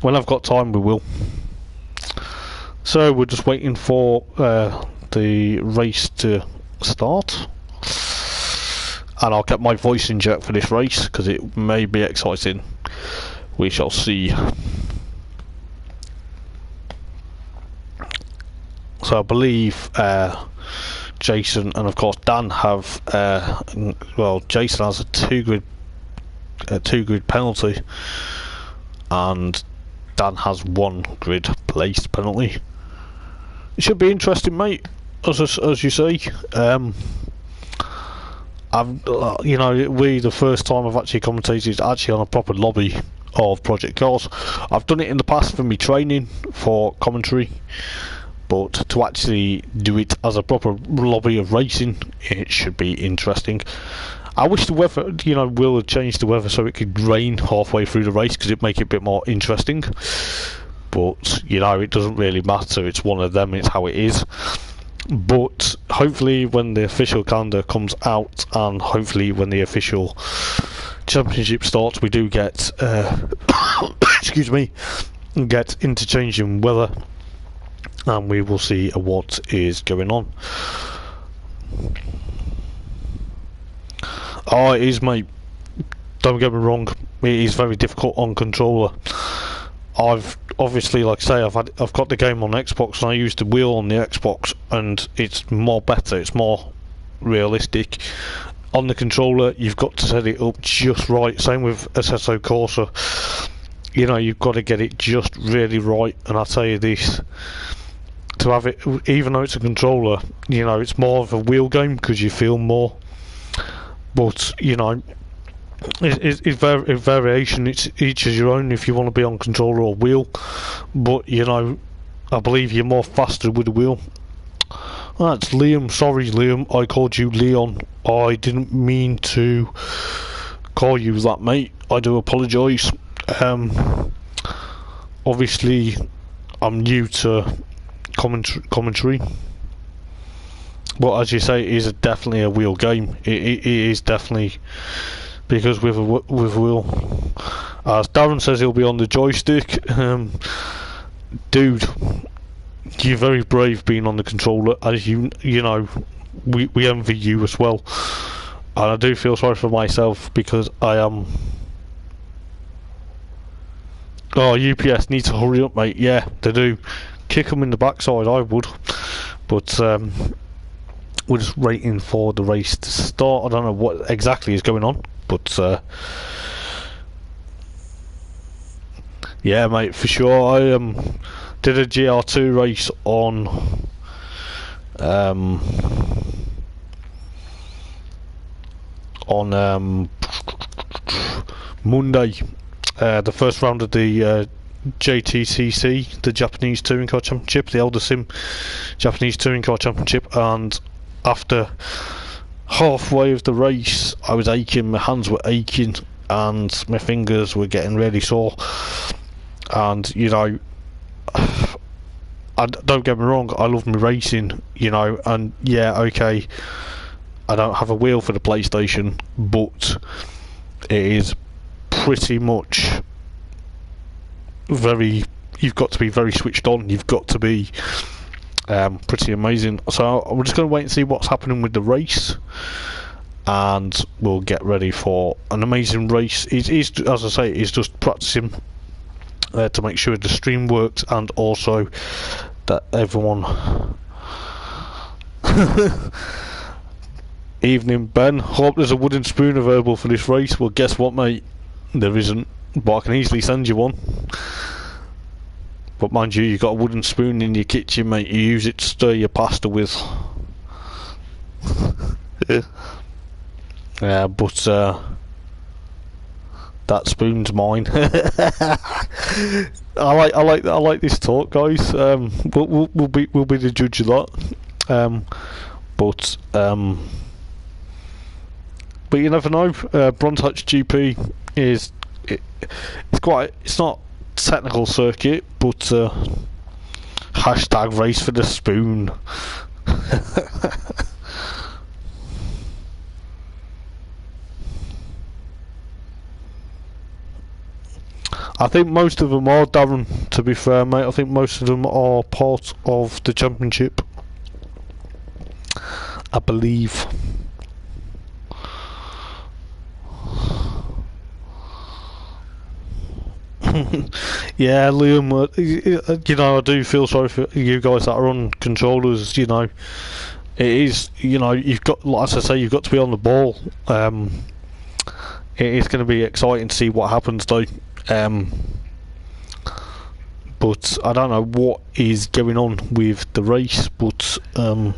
when I've got time we will. So we're just waiting for the race to start, and I'll get my voice in check for this race because it may be exciting. We shall see. So I believe Jason and of course Dan have well, Jason has a two grid penalty, and Dan has one grid placed penalty. It should be interesting, mate, as you see. I've you know, the first time I've actually commentated actually on a proper lobby of Project Cars. I've done it in the past for me training for commentary, but to actually do it as a proper lobby of racing, it should be interesting. I wish the weather, you know, Will had changed the weather so it could rain halfway through the race, because it'd make it a bit more interesting. But, you know, it doesn't really matter. It's one of them. It's how it is. But hopefully when the official calendar comes out, and hopefully when the official championship starts, we do get excuse me, get interchanging weather, and we will see what is going on. Oh, it is, mate. Don't get me wrong, it is very difficult on controller. I've obviously, like I say, I've got the game on Xbox, and I use the wheel on the Xbox, and it's more better, it's more realistic. On the controller, you've got to set it up just right. Same with Assetto Corsa. You know, you've got to get it just really right. And I'll tell you this, to have it, even though it's a controller, you know, it's more of a wheel game because you feel more. But, you know, it's variation. It's each is your own if you want to be on controller or wheel. But, you know, I believe you're more faster with the wheel. That's Liam. Sorry, Liam. I called you Leon. I didn't mean to call you that, mate. I do apologise. Obviously, I'm new to commentary. But as you say, it is definitely a wheel game. It is definitely, because with wheel, as Darren says, he'll be on the joystick. Dude, you're very brave being on the controller. As you know, we envy you as well. And I do feel sorry for myself because I am. Oh, UPS need to hurry up, mate. Yeah, they do. Kick them in the backside, I would. But we're just waiting for the race to start. I don't know what exactly is going on, but yeah, mate, for sure. I did a GR2 race on Monday. The first round of the JTCC, the Japanese Touring Car Championship, the Elder Sim Japanese Touring Car Championship, and after halfway of the race I was aching, my hands were aching and my fingers were getting really sore. And you know, don't get me wrong, I love my racing, you know, and yeah, okay, I don't have a wheel for the PlayStation, but it is pretty much you've got to be very switched on, you've got to be pretty amazing. So we're just going to wait and see what's happening with the race, and we'll get ready for an amazing race. It is, as I say, it's just practicing to make sure the stream works, and also that everyone evening, Ben. Hope there's a wooden spoon available for this race. Well, guess what, mate, there isn't, but I can easily send you one. But mind you, you've got a wooden spoon in your kitchen, mate. You use it to stir your pasta with. Yeah, but that spoon's mine. I like this talk, guys. We'll be the judge of that. But you never know. Bronze Hatch GP is it's not technical circuit, but hashtag race for the spoon. I think most of them are, Darren, to be fair, mate. I think most of them are part of the championship, I believe. Yeah, Liam, you know, I do feel sorry for you guys that are on controllers. You know, it is, you know, you've got, like I say, you've got to be on the ball. It is going to be exciting to see what happens, though. But I don't know what is going on with the race, but I'm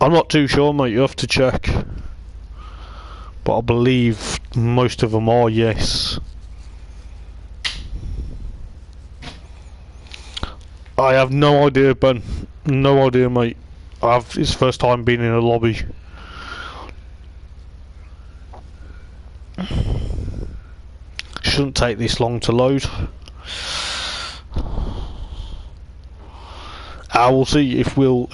not too sure, mate. You have to check. But I believe most of them are, yes. I have no idea, Ben. No idea, mate. It's the first time being in a lobby. Shouldn't take this long to load. I will see if Will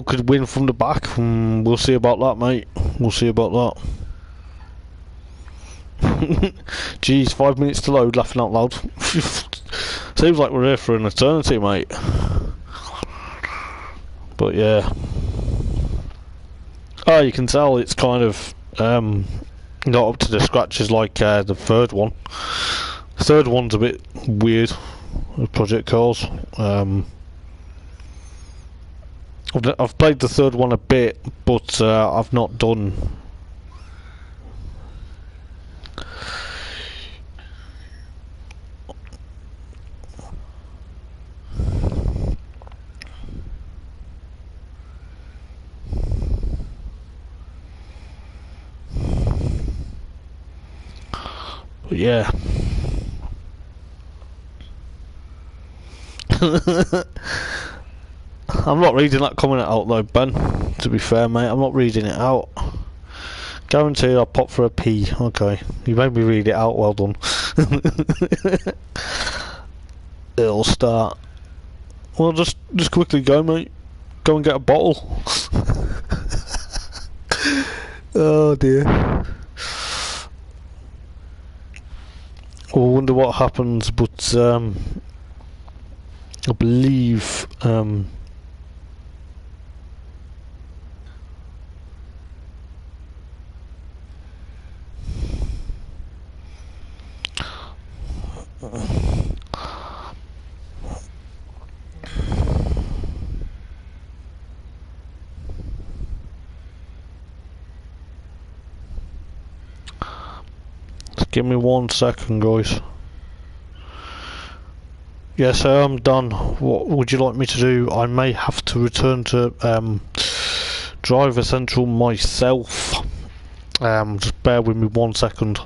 could win from the back. We'll see about that, mate. We'll see about that. Jeez, 5 minutes to load, laughing out loud. Seems like we're here for an eternity, mate. But yeah. Oh, you can tell it's kind of not up to the scratches like the third one. The third one's a bit weird, the project cars. I've played the third one a bit, but I've not done. But yeah. I'm not reading that comment out though, Ben. To be fair, mate, I'm not reading it out. Guaranteed I'll pop for a pee. Okay, you made me read it out, well done. It'll start. Well, just quickly go, mate. Go and get a bottle. Oh dear. I wonder what happens, but I believe give me 1 second, guys. Yes, I am done. What would you like me to do? I may have to return to Driver Central myself. Just bear with me 1 second.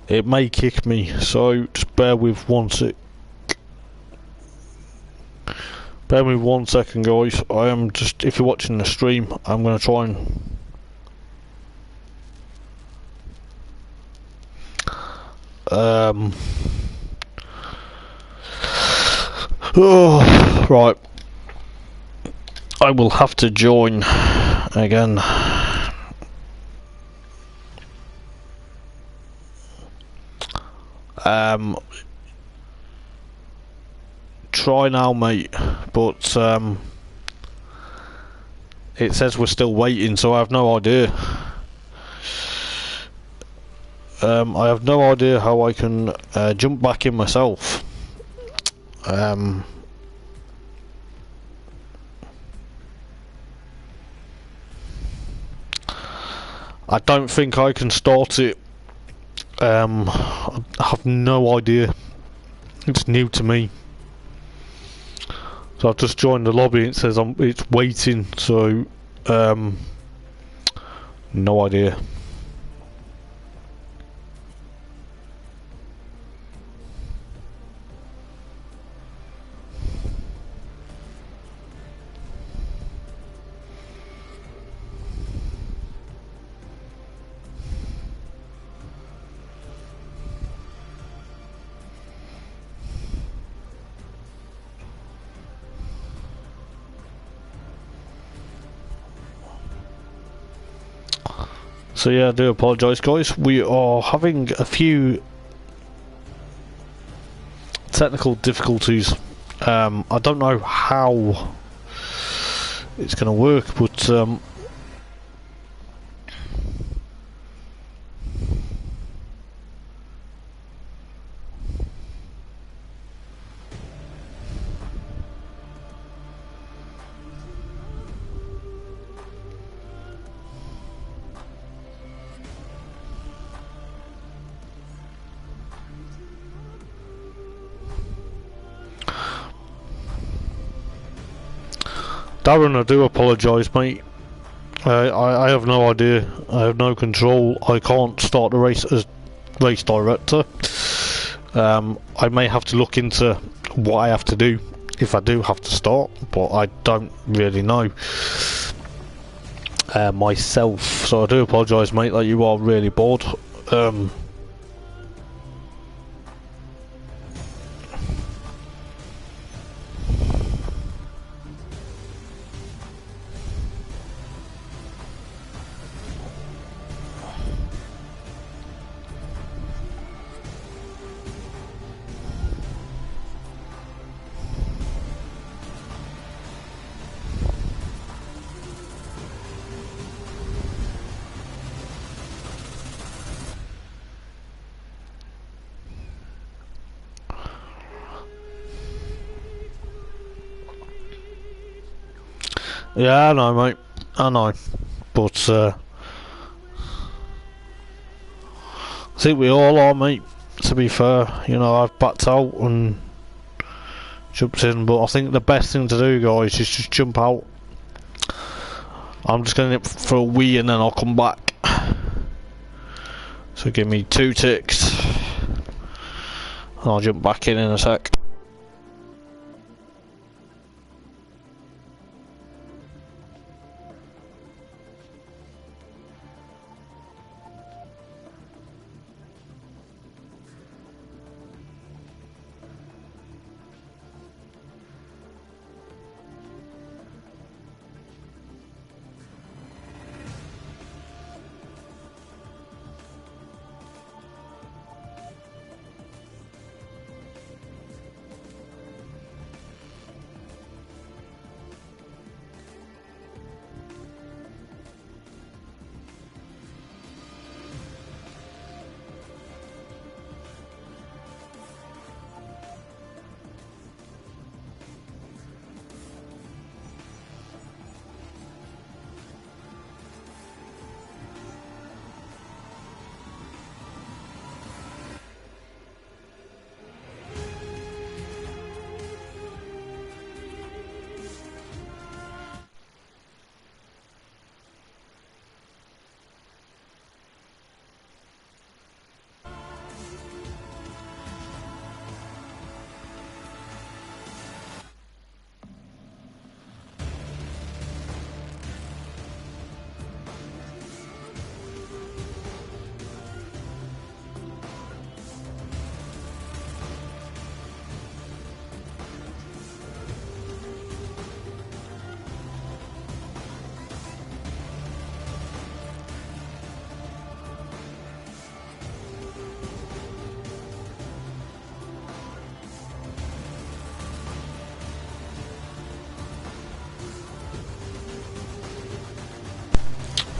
It may kick me, so just bear with 1 sec. Bear with me 1 second, guys. I am just, if you're watching the stream, I'm going to try and oh, right. I will have to join again. Try now, mate, but it says we're still waiting, so I have no idea. I have no idea how I can jump back in myself. I don't think I can start it. I have no idea. It's new to me. So I've just joined the lobby. It says it's waiting. So no idea. So yeah, I do apologise, guys. We are having a few technical difficulties. I don't know how it's going to work, but Darren, I do apologise, mate. I have no idea. I have no control. I can't start the race as race director. I may have to look into what I have to do if I do have to start, but I don't really know myself, so I do apologise, mate, that you are really bored. Yeah, I know, mate. I know. But, I think we all are, mate, to be fair. You know, I've backed out and jumped in, but I think the best thing to do, guys, is just jump out. I'm just going for a wee and then I'll come back. So give me 2 ticks. And I'll jump back in a sec.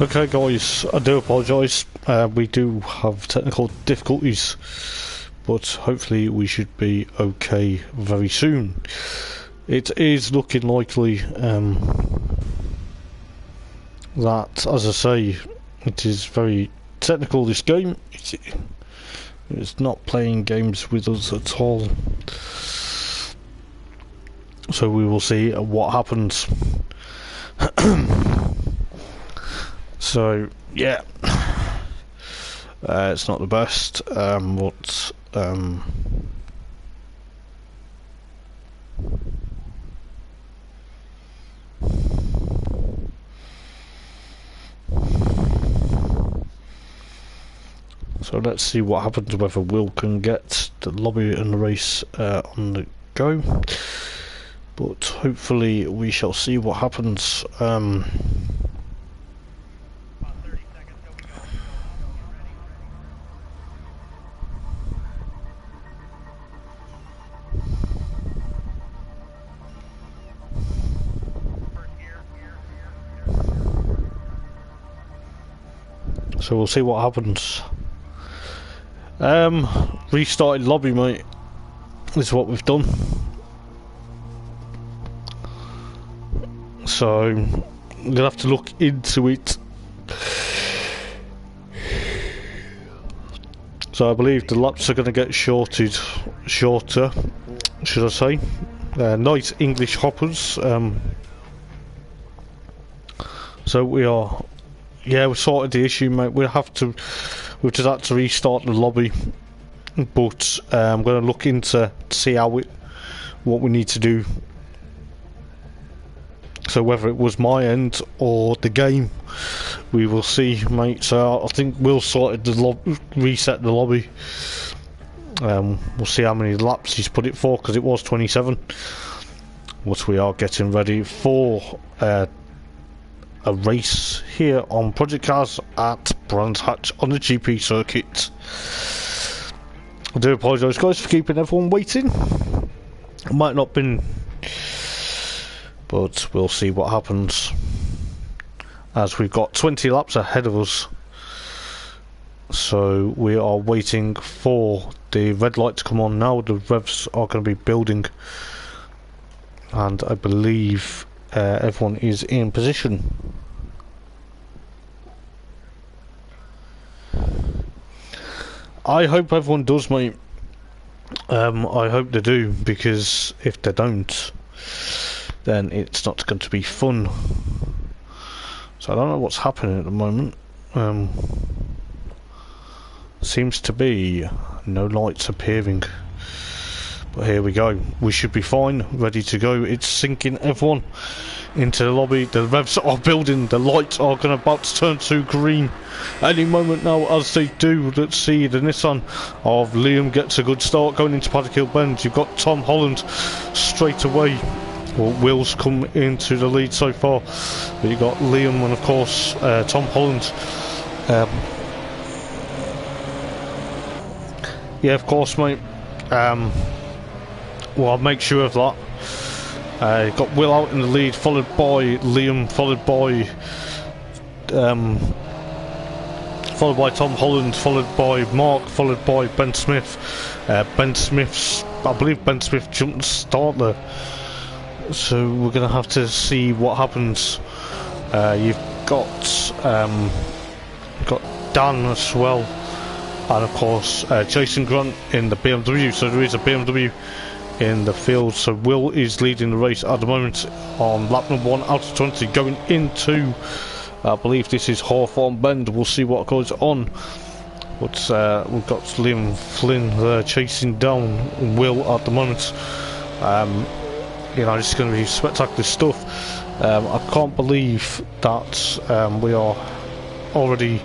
Okay, guys, I do apologise. We do have technical difficulties, but hopefully we should be okay very soon. It is looking likely that, as I say, it is very technical, this game. It's not playing games with us at all. So we will see what happens. So yeah, it's not the best, but so let's see what happens, whether Will can get the lobby and the race on the go, but hopefully we shall see what happens. So we'll see what happens. Restarted lobby, mate. This is what we've done. So I'm gonna have to look into it. So I believe the laps are gonna get shorter, should I say. Nice English hoppers. So we are. Yeah, we sorted the issue, mate. We've just had to restart the lobby, but I'm going to look into see what we need to do So whether it was my end or the game, we will see, mate. So I think Will sorted the reset the lobby. We'll see how many laps he's put it for, because it was 27. But we are getting ready for a race here on Project Cars at Brands Hatch on the GP circuit. I do apologise, guys, for keeping everyone waiting. It might not been, but we'll see what happens, as we've got 20 laps ahead of us. So we are waiting for the red light to come on now. The revs are going to be building, and I believe everyone is in position. I hope everyone does, mate. I hope they do, because if they don't, then it's not going to be fun. So I don't know what's happening at the moment. Seems to be no lights appearing, but here we go. We should be fine, ready to go. It's sinking everyone into the lobby. The revs are building. The lights are going to about to turn to green any moment now, as they do. Let's see, the Nissan of Liam gets a good start going into Paddock Hill Bend. You've got Tom Holland straight away. Well, Will's come into the lead so far, but you've got Liam and of course Tom Holland. Yeah, of course, mate. Well, I'll make sure of that. You've got Will out in the lead, followed by Liam, followed by Tom Holland, followed by Mark, followed by Ben Smith. I believe Ben Smith jumped start there, so we're going to have to see what happens. You've got Dan as well, and of course Jason Grant in the BMW. So there is a BMW in the field. So Will is leading the race at the moment on lap number 1 out of 20, going into, I believe this is Hawthorne Bend. We'll see what goes on. But we've got Liam Flynn there chasing down Will at the moment. You know, it's going to be spectacular stuff. I can't believe that we are already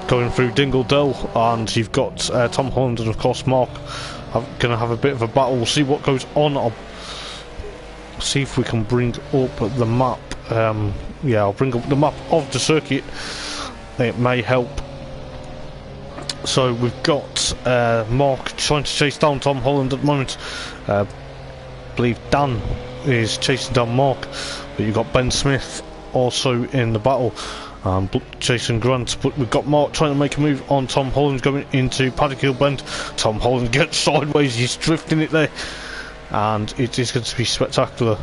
going through Dingle Dell, and you've got Tom Holland and of course Mark going to have a bit of a battle. We'll see what goes on. I'll see if we can bring up the map. Yeah, I'll bring up the map of the circuit. It may help. So we've got Mark trying to chase down Tom Holland at the moment. I believe Dan is chasing down Mark, but you've got Ben Smith also in the battle. Jason Grant, but we've got Mark trying to make a move on Tom Holland going into Paddock Hill Bend. Tom Holland gets sideways, he's drifting it there, and it is going to be spectacular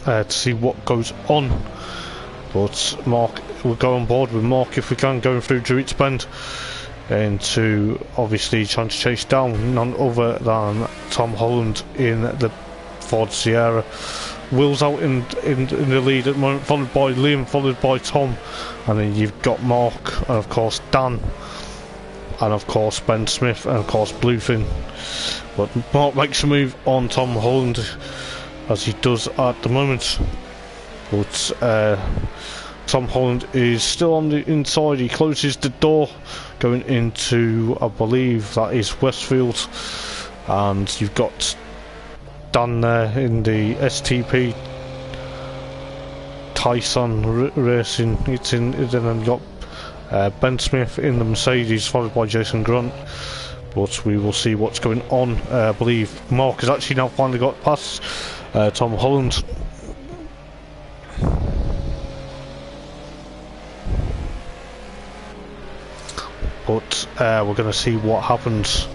to see what goes on. But Mark, we'll go on board with Mark if we can, going through Druids Bend into obviously trying to chase down none other than Tom Holland in the Ford Sierra. Will's out in the lead at the moment, followed by Liam, followed by Tom, and then you've got Mark, and of course Dan, and of course Ben Smith, and of course Bluefin. But Mark makes a move on Tom Holland, as he does at the moment. But Tom Holland is still on the inside. He closes the door going into, I believe that is Westfield, and you've got Dan there in the STP Tyson Racing. It's in, then you've got Ben Smith in the Mercedes, followed by Jason Grant. But we will see what's going on. I believe Mark has actually now finally got past Tom Holland. But we're going to see what happens.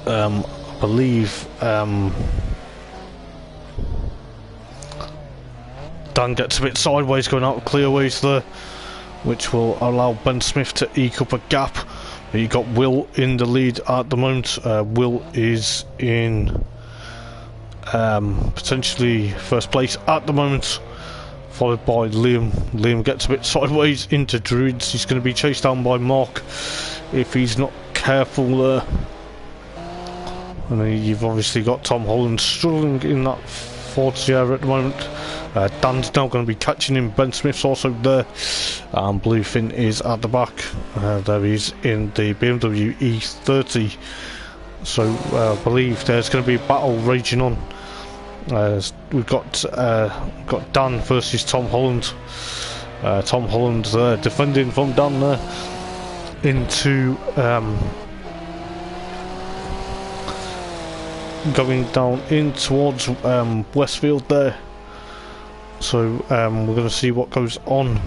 I believe Dan gets a bit sideways going out of clearways there, which will allow Ben Smith to eke up a gap. You got Will in the lead at the moment. Will is in potentially first place at the moment, followed by Liam. Liam gets a bit sideways into Druids. He's going to be chased down by Mark if he's not careful there. And then you've obviously got Tom Holland struggling in that fourth area at the moment. Dan's now going to be catching him. Ben Smith's also there. And Bluefin is at the back. There he is in the BMW E30. So I believe there's going to be a battle raging on. We've got Dan versus Tom Holland. Tom Holland there defending from Dan there into going down in towards Westfield there. So we're going to see what goes on.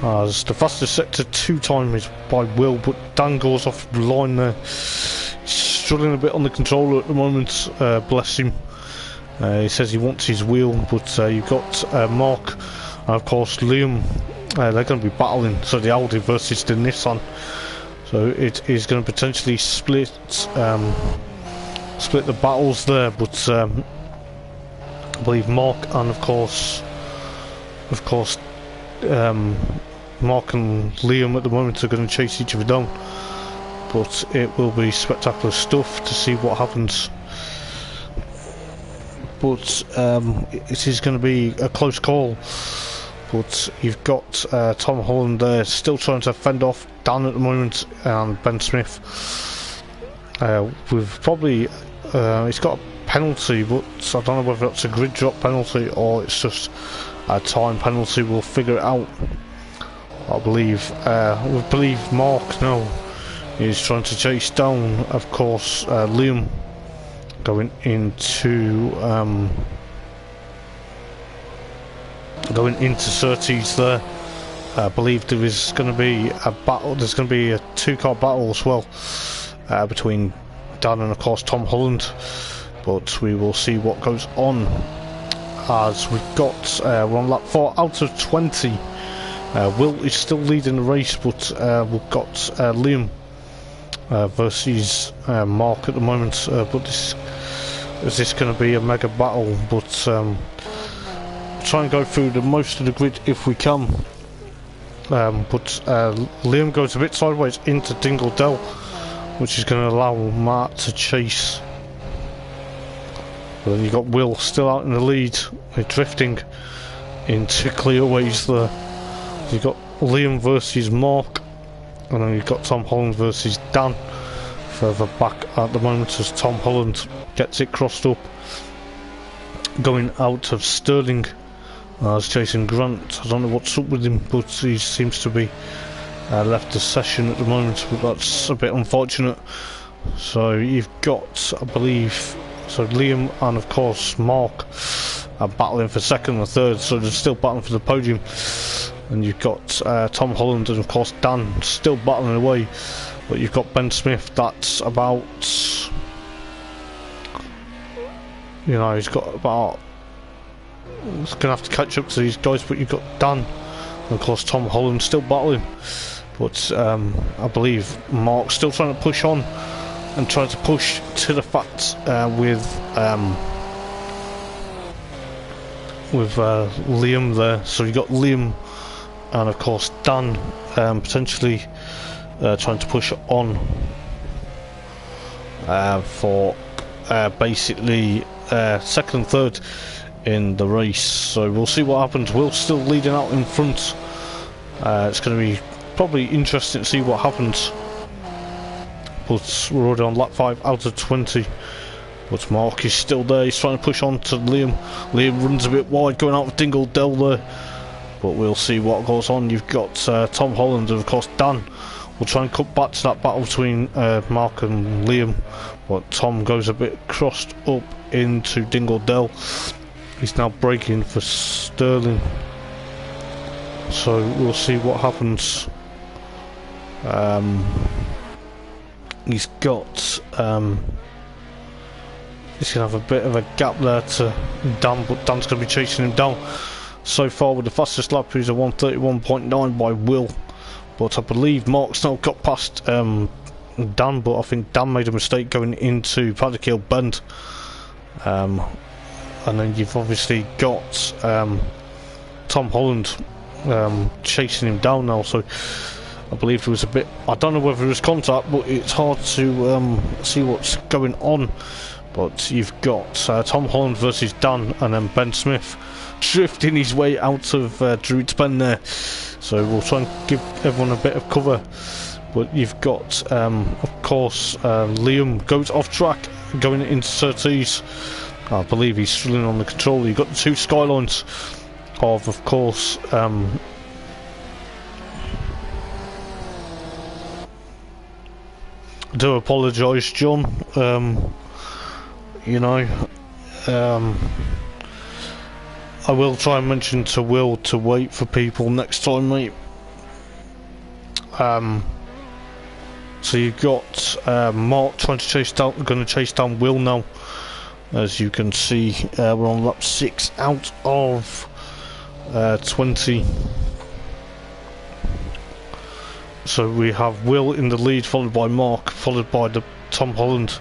As the fastest sector 2 time is by Will, but Dan goes off the line there. Struggling a bit on the controller at the moment, bless him. He says he wants his wheel, but you've got Mark and of course Liam. They're going to be battling, so the Audi versus the Nissan. So it is going to potentially split the battles there, but I believe Mark and of course Mark and Liam at the moment are going to chase each other down. But it will be spectacular stuff to see what happens. But it is going to be a close call. But you've got Tom Holland there still trying to fend off Dan at the moment, and Ben Smith. We've probably he's got a penalty, but I don't know whether it's a grid drop penalty or it's just a time penalty. We'll figure it out. I believe Mark now is trying to chase down, of course, Liam, going into Surtees there. I believe there is going to be a battle. There's going to be a 2-car battle as well between Dan and of course Tom Holland. But we will see what goes on, as we've got we're on lap 4 out of 20. Will is still leading the race, but we've got Liam versus Mark at the moment. But is this going to be a mega battle? But try and go through the most of the grid if we can. But Liam goes a bit sideways into Dingle Dell, which is going to allow Matt to chase. But then you've got Will still out in the lead, drifting into clearways there. You've got Liam versus Mark, and then you've got Tom Holland versus Dan further back at the moment, as Tom Holland gets it crossed up going out of Sterling. As chasing Grant, I don't know what's up with him, but he seems to be left the session at the moment, but that's a bit unfortunate. So you've got, I believe, so Liam and of course Mark are battling for second and third, so they're still battling for the podium. And you've got Tom Holland and of course Dan still battling away, but you've got Ben Smith that's about, you know, he's got about, he's going to have to catch up to these guys. But you've got Dan and of course Tom Holland still battling, but I believe Mark's still trying to push on and trying to push to the fact with Liam there. So you've got Liam and of course Dan potentially trying to push on for basically second and third in the race. So we'll see what happens. Will's still leading out in front. It's going to be probably interesting to see what happens. But we're already on lap 5 out of 20. But Mark is still there. He's trying to push on to Liam. Liam runs a bit wide going out with Dingle Dell there. But we'll see what goes on. You've got Tom Holland and of course Dan. We'll try and cut back to that battle between Mark and Liam. But Tom goes a bit crossed up into Dingle Dell. He's now braking for Sterling. So we'll see what happens. He's got he's gonna have a bit of a gap there to Dan, but Dan's gonna be chasing him down. So far with the fastest lap, who's a 131.9 by Will. But I believe Mark's now got past Dan, but I think Dan made a mistake going into Paddock Hill Bend. And then you've obviously got Tom Holland chasing him down now. So I believe there was a bit, I don't know whether it was contact, but it's hard to see what's going on. But you've got Tom Holland versus Dan, and then Ben Smith drifting his way out of Druid's Bend there. So we'll try and give everyone a bit of cover. But you've got, of course, Liam goes off track, going into Surtees. I believe he's struggling on the controller. You've got the two skylines of course, I do apologise, John. You know, I will try and mention to Will to wait for people next time, mate. So you've got Mark trying to chase down, going to chase down Will now. As you can see, we're on lap 6 out of 20. So we have Will in the lead, followed by Mark, followed by Tom Holland,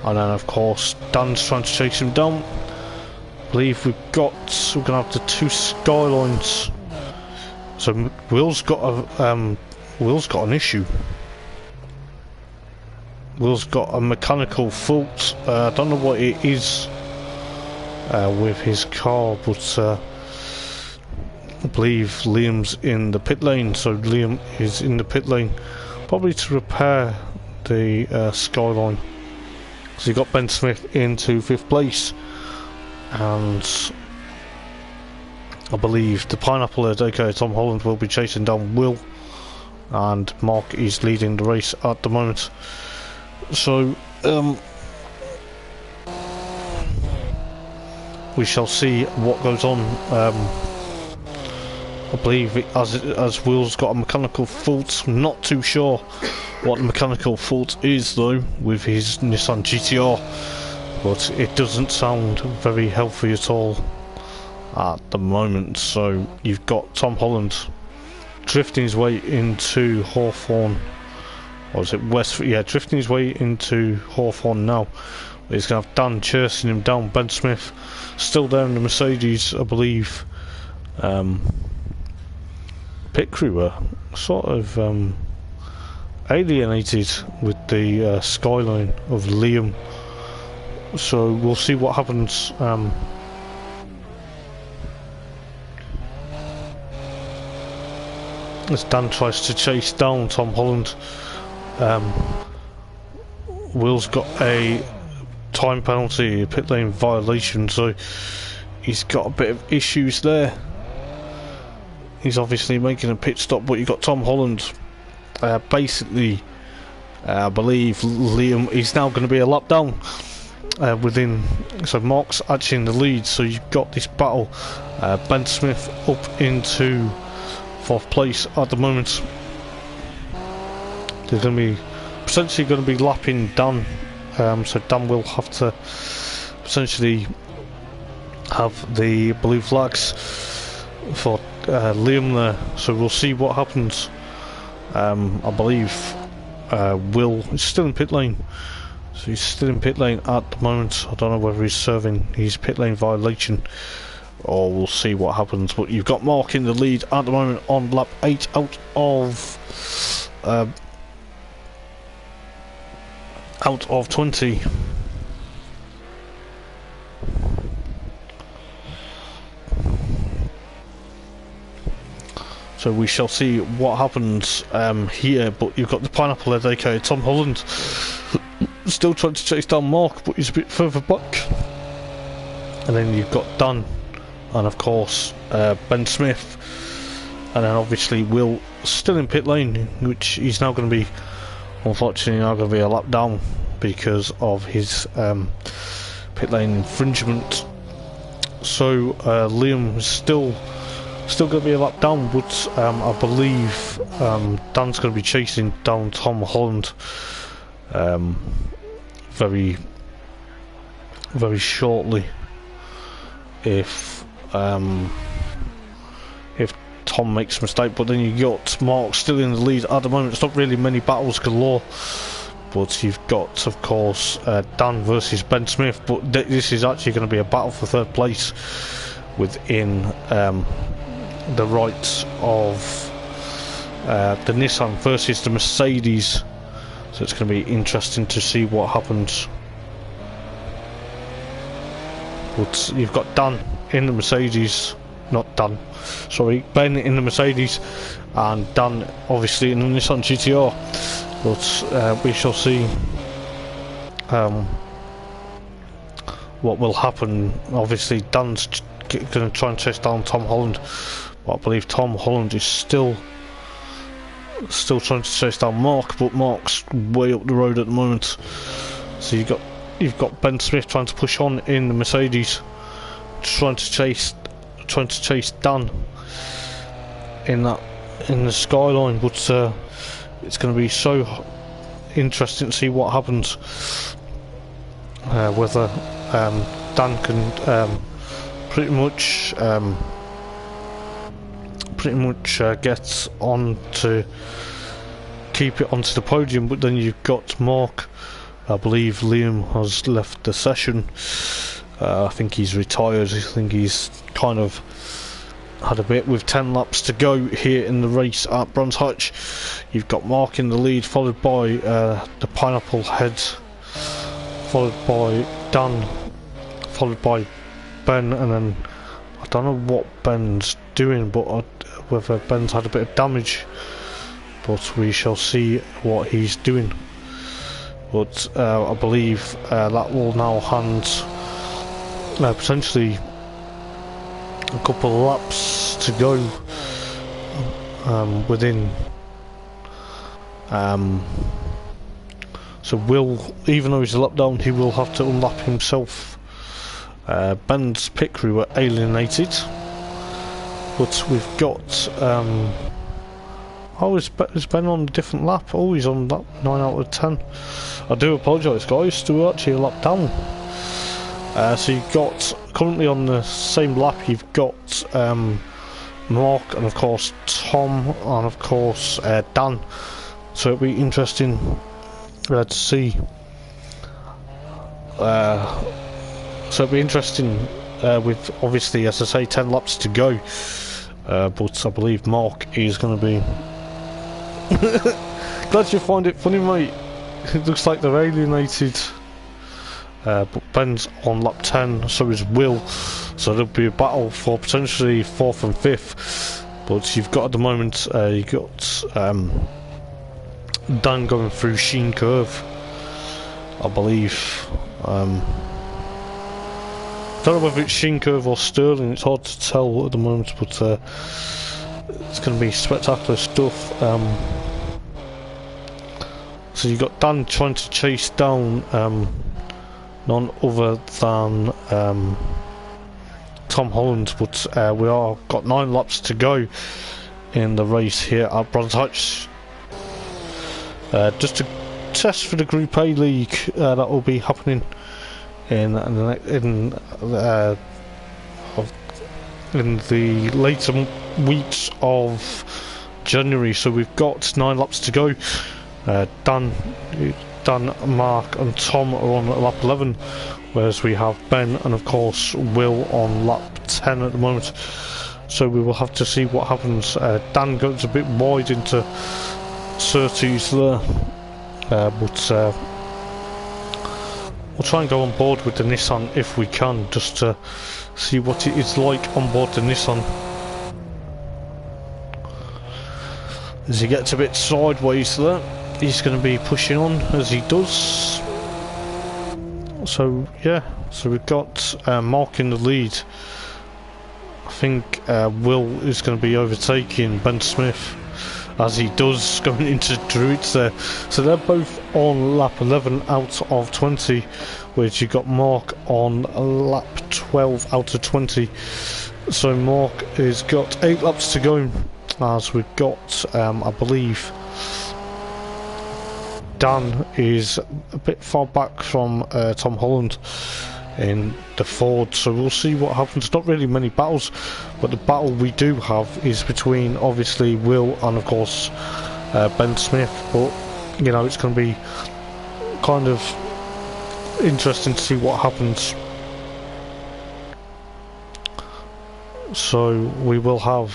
and then of course Dan's trying to chase him down. I believe we're gonna have the two skylines. So Will's got an issue. Will's got a mechanical fault. I don't know what it is with his car, but I believe Liam's in the pit lane. So Liam is in the pit lane, probably to repair the skyline. So you got Ben Smith into 5th place, and I believe the Pineapple Head, aka Tom Holland, will be chasing down Will, and Mark is leading the race at the moment. So we shall see what goes on. I believe as Will's got a mechanical fault. I'm not too sure what the mechanical fault is though with his Nissan GTR, but it doesn't sound very healthy at all at the moment. So you've got Tom Holland drifting his way into Hawthorne, or is it West? Yeah, drifting his way into Hawthorne now. He's going to have Dan chasing him down. Ben Smith still there in the Mercedes, I believe. Pit crew were sort of alienated with the skyline of Liam. So we'll see what happens. As Dan tries to chase down Tom Holland. Will's got a time penalty, a pit lane violation, so he's got a bit of issues there. He's obviously making a pit stop, but you've got Tom Holland. Basically, I believe Liam is now going to be a lap down within. So Mark's actually in the lead. So you've got this battle. Ben Smith up into 4th place at the moment. They're going to be potentially going to be lapping Dan. So Dan will have to potentially have the blue flags for Liam there, so we'll see what happens. I believe Will is still in pit lane, so he's still in pit lane at the moment. I don't know whether he's serving his pit lane violation, or we'll see what happens. But you've got Mark in the lead at the moment on lap 8 out of 20. So we shall see what happens here, but you've got the Pineapple Head, aka Tom Holland, still trying to chase down Mark, but he's a bit further back. And then you've got Dan, and of course Ben Smith, and then obviously Will still in pit lane, which he's now going to be, unfortunately, now going to be a lap down because of his pit lane infringement. So Liam is still going to be a lap down, but I believe Dan's going to be chasing down Tom Holland very shortly if Tom makes a mistake. But then you got Mark still in the lead at the moment. It's not really many battles galore, but you've got, of course, Dan versus Ben Smith, but this is actually going to be a battle for 3rd place within the rights of the Nissan versus the Mercedes, so it's going to be interesting to see what happens. But you've got Dan in the Mercedes, not Dan, sorry, Ben in the Mercedes, and Dan obviously in the Nissan GTR. But we shall see what will happen. Obviously Dan's going to try and chase down Tom Holland, but I believe Tom Holland is still trying to chase down Mark, but Mark's way up the road at the moment. So you've got Ben Smith trying to push on in the Mercedes, trying to chase Dan in the skyline, but it's going to be so interesting to see what happens, whether Dan can pretty much get on to keep it onto the podium. But then you've got Mark. I believe Liam has left the session. I think he's retired. I think he's kind of had a bit with 10 laps to go here in the race at Brands Hatch. You've got Mark in the lead, followed by the Pineapple Head, followed by Dan, followed by Ben, and then I don't know what Ben's doing, but whether Ben's had a bit of damage, but we shall see what he's doing. But I believe that will now hand potentially a couple of laps to go within. So Will, even though he's a lap down, he will have to unlap himself. Ben's pit crew were alienated, but we've got oh, is Ben on a different lap? Oh, he's on lap 9 out of 10. I do apologise guys, still actually a lap down. So you've got, currently on the same lap, you've got Mark, and of course Tom, and of course Dan. So it'll be interesting to see. So it'll be interesting with, obviously, as I say, 10 laps to go. But I believe Mark is going to be... Glad you find it funny, mate. It looks like they're alienated. But Ben's on lap 10, so is Will. So there'll be a battle for potentially 4th and 5th. But you've got at the moment, you've got Dan going through Sheen Curve, I believe. Don't know whether it's Sheen Curve or Sterling, it's hard to tell at the moment, but it's going to be spectacular stuff. So you've got Dan trying to chase down none other than Tom Holland, but we are got 9 laps to go in the race here at Brands Hatch. Just a test for the Group A League that will be happening in the later weeks of January. So we've got 9 laps to go. Dan, Mark and Tom are on lap 11, whereas we have Ben and of course Will on lap 10 at the moment. So we will have to see what happens. Dan goes a bit wide into Surtees there, but we'll try and go on board with the Nissan if we can, just to see what it is like on board the Nissan. As he gets a bit sideways there, he's going to be pushing on as he does. So yeah, so we've got Mark in the lead. I think Will is going to be overtaking Ben Smith as he does, going into Druids there. So they're both on lap 11 out of 20, whereas you got Mark on lap 12 out of 20. So Mark has got 8 laps to go, as we've got I believe Dan is a bit far back from Tom Holland in the Ford, so we'll see what happens. Not really many battles, but the battle we do have is between obviously Will and of course Ben Smith, but you know, it's going to be kind of interesting to see what happens. So we will have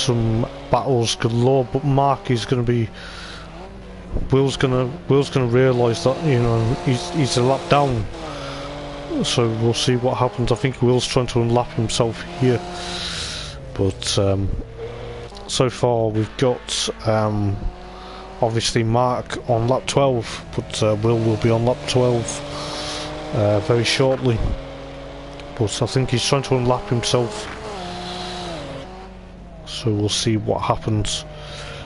some battles galore, but Mark is going to be... Will's gonna realise that, you know, he's a lap down. So we'll see what happens. I think Will's trying to unlap himself here. But so far we've got obviously Mark on lap 12, but will be on lap 12 very shortly. But I think he's trying to unlap himself. So we'll see what happens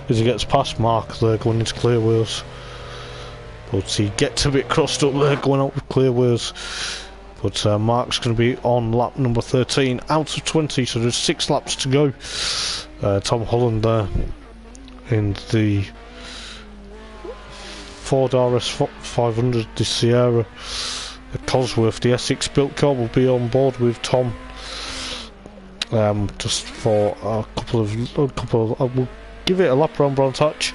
as he gets past Mark there, going into clear wheels. But he gets a bit crossed up there, going out with clear wheels. But Mark's going to be on lap number 13 out of 20, so there's 6 laps to go. Tom Holland there in the Ford RS 500, the Sierra. The Cosworth, the Essex built car, will be on board with Tom just for a couple of we'll give it a lap round Brown touch,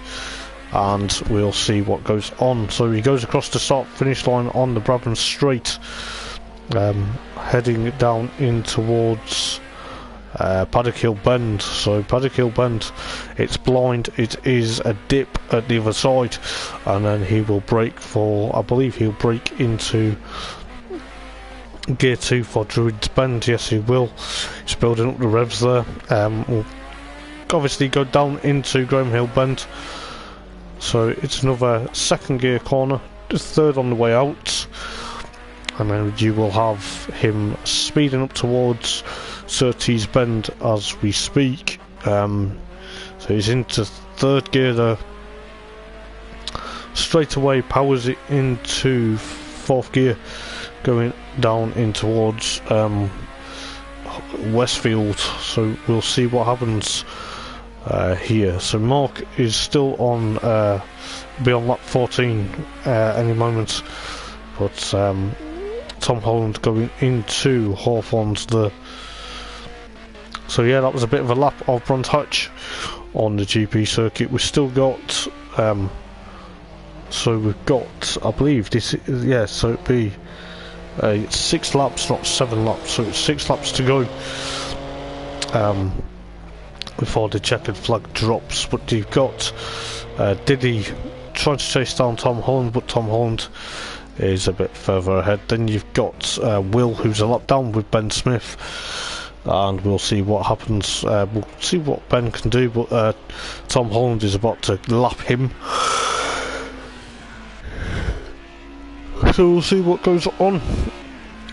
and we'll see what goes on. So he goes across the start finish line on the Brabham Straight, heading down in towards Paddock Hill Bend. So Paddock Hill Bend, it's blind, it is a dip at the other side, and then he will brake for, I believe he'll brake into gear 2 for Druids Bend. Yes, he will. He's building up the revs there. We'll obviously go down into Graham Hill Bend, so it's another second gear corner, the third on the way out, and then you will have him speeding up towards Surtees Bend as we speak. So he's into third gear there, straight away powers it into fourth gear, going down in towards Westfield. So we'll see what happens here. So Mark is still on be on lap 14 any moment, but Tom Holland going into Hawthorns there. So yeah, that was a bit of a lap of Brunt Hatch on the GP circuit. We've still got so we've got, I believe this is, yeah, so it'd be 6 laps, not 7 laps, so it's 6 laps to go before the checkered flag drops. But you've got Diddy trying to chase down Tom Holland, but Tom Holland is a bit further ahead. Then you've got Will, who's a lap down with Ben Smith, and we'll see what happens. We'll see what Ben can do, but Tom Holland is about to lap him, so we'll see what goes on,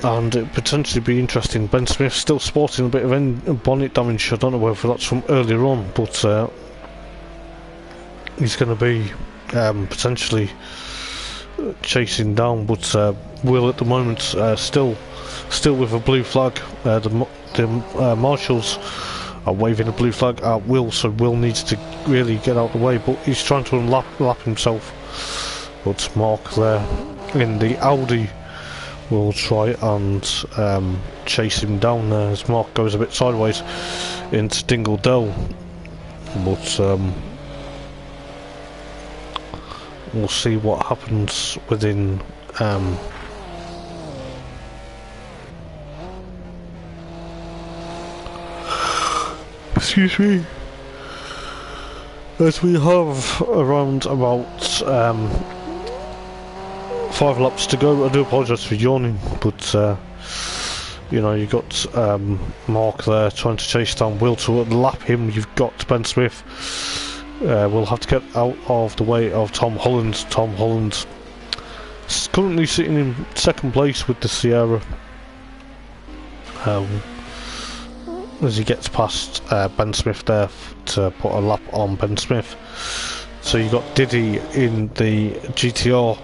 and it potentially be interesting. Ben Smith still sporting a bit of bonnet damage. I don't know whether that's from earlier on, but he's going to be potentially chasing down. But Will at the moment still with a blue flag. The marshals are waving a blue flag at Will, so Will needs to really get out of the way, but he's trying to lap himself. But Mark there in the Audi will try and chase him down there as Mark goes a bit sideways into Dingle Dell. But we'll see what happens within excuse me, as we have around about 5 laps to go. I do apologise for yawning, but you know, you've got Mark there trying to chase down Will to lap him. You've got Ben Smith will have to get out of the way of Tom Holland. Tom Holland is currently sitting in second place with the Sierra, as he gets past Ben Smith there to put a lap on Ben Smith. So you've got Diddy in the GTR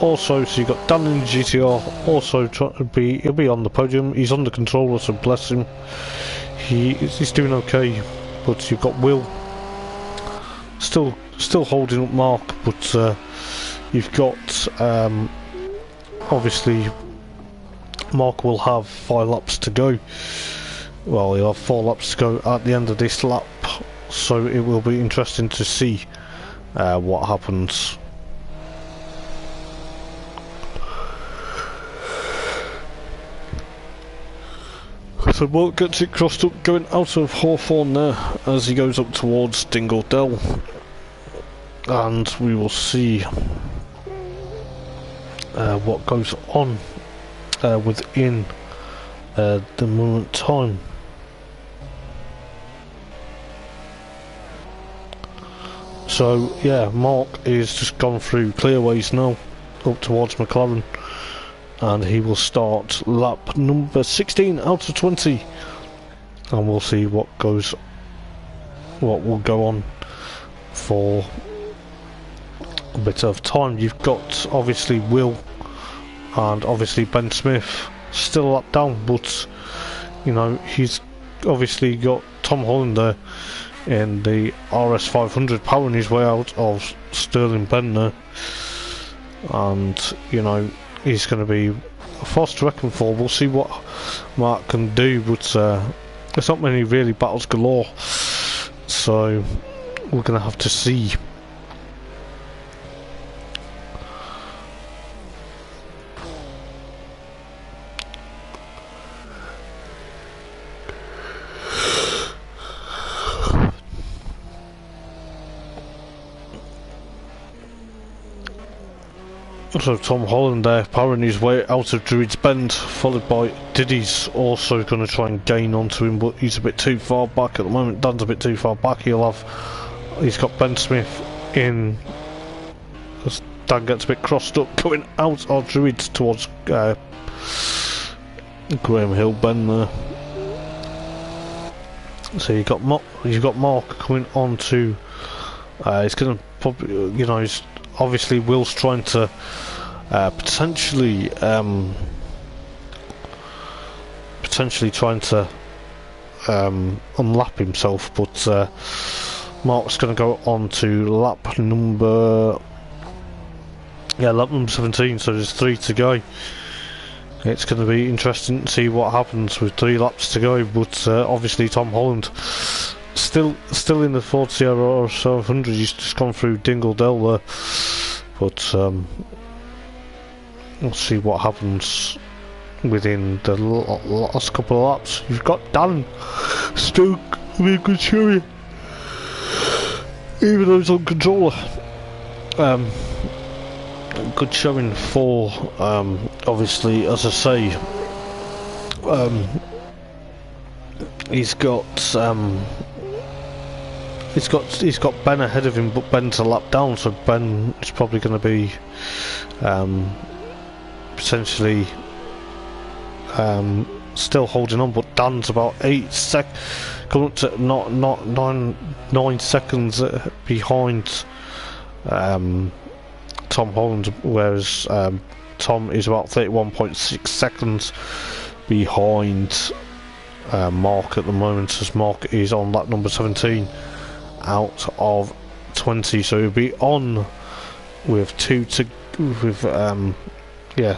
also, so you've got Dan in the GTR also trying to be, he'll be on the podium. He's on the controller, so bless him, he's doing okay. But you've got Will still holding up Mark, but you've got obviously Mark will have 5 laps to go. Well, he'll have 4 laps to go at the end of this lap, so it will be interesting to see what happens. So Mark gets it crossed up going out of Hawthorne there as he goes up towards Dingle Dell, and we will see what goes on within the moment time. So yeah, Mark is just gone through clearways now up towards McLaren, and he will start lap number 16 out of 20, and we'll see what will go on for a bit of time. You've got obviously Will and obviously Ben Smith still up down, but you know, he's obviously got Tom Holland there in the RS500 powering his way out of Sterling Bend there, and you know, he's going to be a force to reckon for. We'll see what Mark can do, but there's not many really battles galore, so we're going to have to see. So Tom Holland there powering his way out of Druids Bend, followed by Diddy's also going to try and gain onto him, but he's a bit too far back at the moment. Dan's a bit too far back. He's got Ben Smith in as Dan gets a bit crossed up going out of Druids towards Graham Hill Bend there. So you've got Mark coming on to he's going to probably, you know, he's obviously Will's trying to potentially trying to unlap himself, but Mark's going to go on to lap number 17, so there's 3 to go. It's going to be interesting to see what happens with 3 laps to go, but obviously Tom Holland still in the Ford Sierra 700. He's just gone through Dingle Dell there, but we'll see what happens within the last couple of laps. You've got Dan still with a good showing, even though he's on controller. Good showing for obviously, as I say, he's got Ben ahead of him, but Ben's a lap down, so Ben is probably going to be potentially still holding on, but Dan's about 8 coming up to not 9 seconds behind Tom Holland, whereas Tom is about 31.6 seconds behind Mark at the moment, as Mark is on lap number 17 out of 20, so he'll be on with 2 to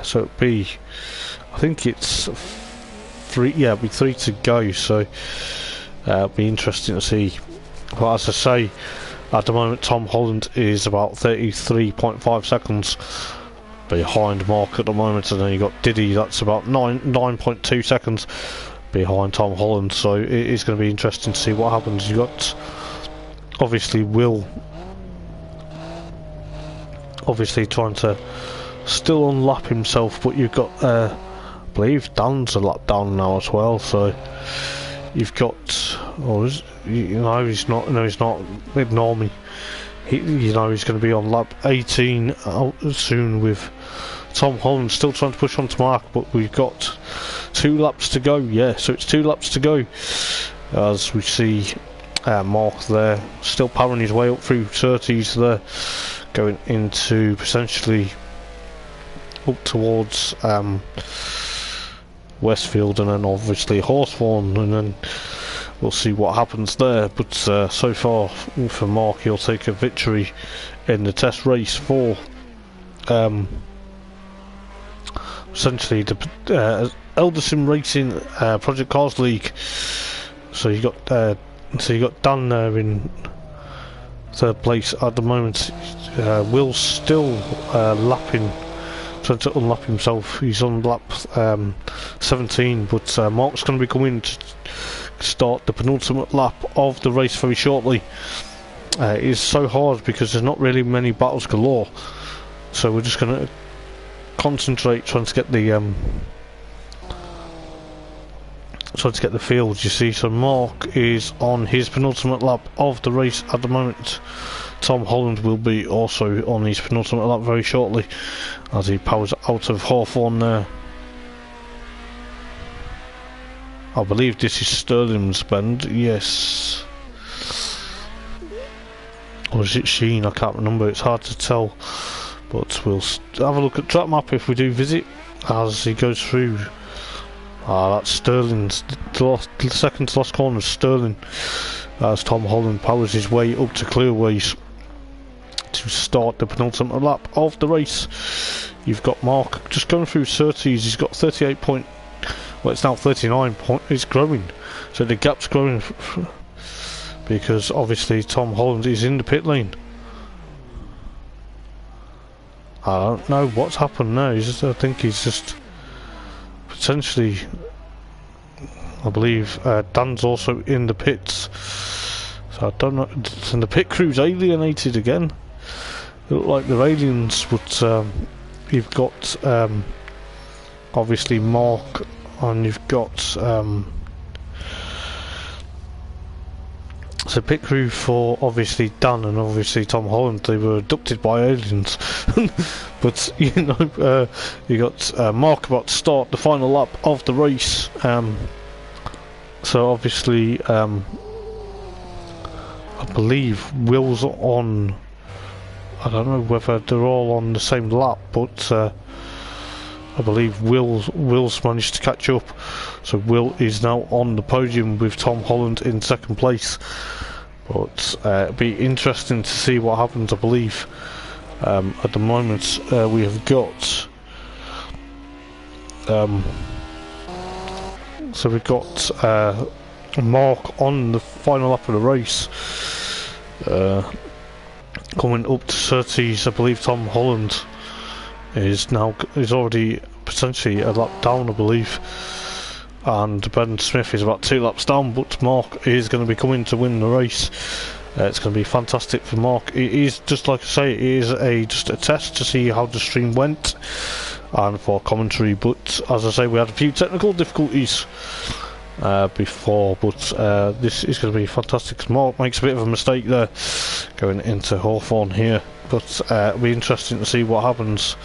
so it'll be, I think it's 3, it'll be 3 to go, so it'll be interesting to see. But as I say, at the moment Tom Holland is about 33.5 seconds behind Mark at the moment, and then you got Diddy, that's about 9.2 seconds behind Tom Holland, so it is going to be interesting to see what happens. You got obviously Will obviously trying to still unlap himself, but you've got I believe Dan's a lap down now as well, so you've got, he's not, ignore me, he's going to be on lap 18 out soon, with Tom Holland still trying to push on to Mark, but we've got 2 laps to go. So it's 2 laps to go, as we see Mark there still powering his way up through 30s there, going into potentially up towards Westfield, and then obviously Hawthorne, and then we'll see what happens there. But so far for Mark, he'll take a victory in the test race for essentially the Eldar Racing Project Cars League. So you got Dan there in 3rd place at the moment. Will's still lapping trying to unlap himself. He's on lap 17, but Mark's going to be coming to start the penultimate lap of the race very shortly. It is so hard because there's not really many battles galore, so we're just going to concentrate trying to get the field, you see. So Mark is on his penultimate lap of the race at the moment. Tom Holland will be also on his penultimate lap very shortly as he powers out of Hawthorne there. I believe this is Sterling's bend, yes. Or is it Sheen? I can't remember, it's hard to tell. But we'll have a look at track map if we do visit as he goes through. That's Sterling's, the second to last corner is Sterling, as Tom Holland powers his way up to clearways to start the penultimate lap of the race. You've got Mark just going through 30s, he's got 38 point, well it's now 39 point, it's growing, so the gap's growing because obviously Tom Holland is in the pit lane. I don't know what's happened now, I think he's just potentially, I believe Dan's also in the pits, so I don't know, and the pit crew's alienated again. They look like they're aliens, but you've got obviously Mark, and you've got so pit crew for obviously Dan and obviously Tom Holland. They were abducted by aliens. But you know, you got Mark about to start the final lap of the race. So obviously I believe Will's on, I don't know whether they're all on the same lap, but I believe Will's managed to catch up, so Will is now on the podium with Tom Holland in second place. But it'll be interesting to see what happens. I believe at the moment we have got so we've got Mark on the final lap of the race, coming up to 30s. I believe Tom Holland is already potentially a lap down, I believe, and Ben Smith is about 2 laps down, but Mark is going to be coming to win the race. It's going to be fantastic for Mark. It is, just like I say, it is just a test to see how the stream went and for commentary, but as I say, we had a few technical difficulties before, but this is going to be fantastic because Mark makes a bit of a mistake there going into Hawthorne here, but it'll be interesting to see what happens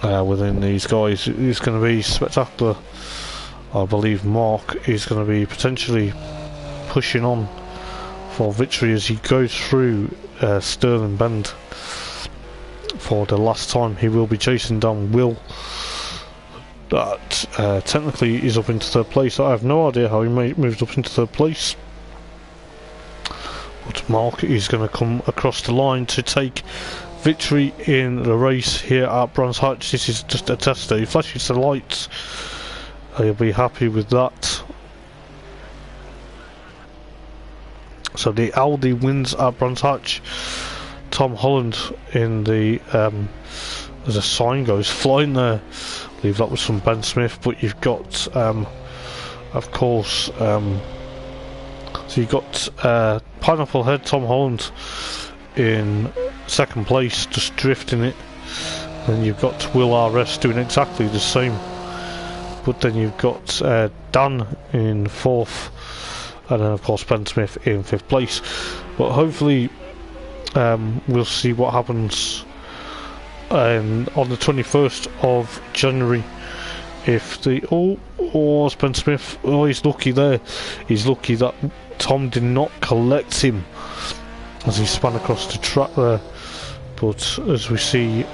within these guys. It's going to be spectacular. I believe Mark is going to be potentially pushing on for victory as he goes through Sterling Bend for the last time. He will be chasing down Will, that technically is up into third place. I have no idea how he moved up into third place, but Mark is going to come across the line to take victory in the race here at Brands Hatch. This is just a tester. He flashes the lights, you'll be happy with that. So the Audi wins at Brands Hatch. Tom Holland in the as a sign goes flying there, I believe that was from Ben Smith, but you've got of course so you've got Pineapple Head Tom Holland in second place, just drifting it. Then you've got Will RS doing exactly the same, but then you've got Dan in fourth, and then of course Ben Smith in fifth place. But hopefully we'll see what happens on the 21st of January. If the Ben Smith, he's lucky there. He's lucky that Tom did not collect him as he span across the track there. But as we see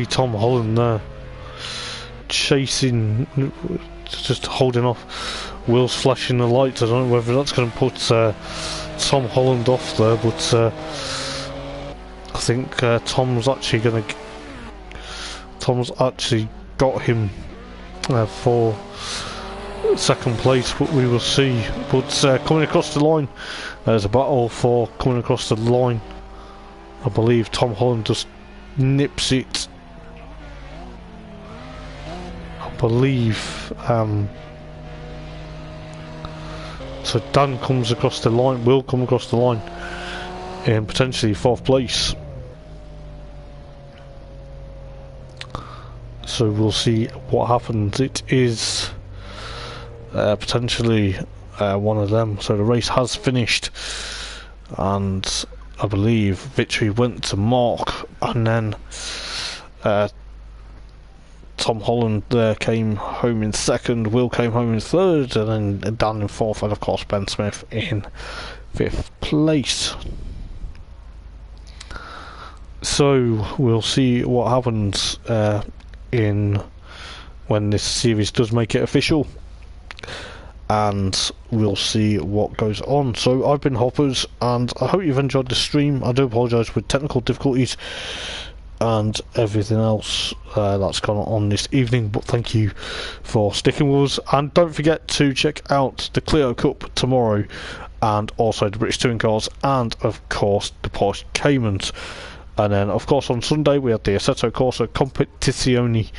Tom Holland there chasing, just holding off. Will's flashing the lights. I don't know whether that's going to put Tom Holland off there, but I think Tom's actually got him for second place, but we will see. But coming across the line, there's a battle for coming across the line. I believe Tom Holland just nips it, I believe. So Dan comes across the line, will come across the line in potentially 4th place. So we'll see what happens. It is potentially one of them. So the race has finished, and I believe victory went to Mark, and then Tom Holland there came home in 2nd, Will came home in 3rd, and then Dan in 4th, and of course Ben Smith in 5th place. So we'll see what happens in when this series does make it official, and we'll see what goes on. So I've been Hoppers, and I hope you've enjoyed the stream. I do apologise with technical difficulties and everything else that's gone on this evening, but thank you for sticking with us, and don't forget to check out the Clio Cup tomorrow, and also the British Touring Cars, and of course the Porsche Caymans. And then of course on Sunday we have the Assetto Corsa Competizione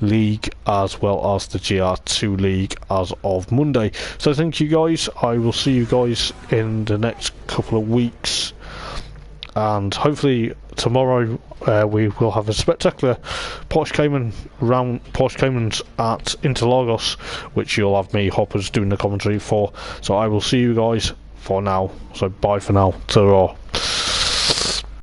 League, as well as the GR2 League as of Monday. So thank you guys, I will see you guys in the next couple of weeks, and hopefully tomorrow we will have a spectacular Porsche Cayman round, Porsche Caymans at Interlagos, which you'll have me, Hoppers, doing the commentary for. So I will see you guys for now. So bye for now. Ta-ra.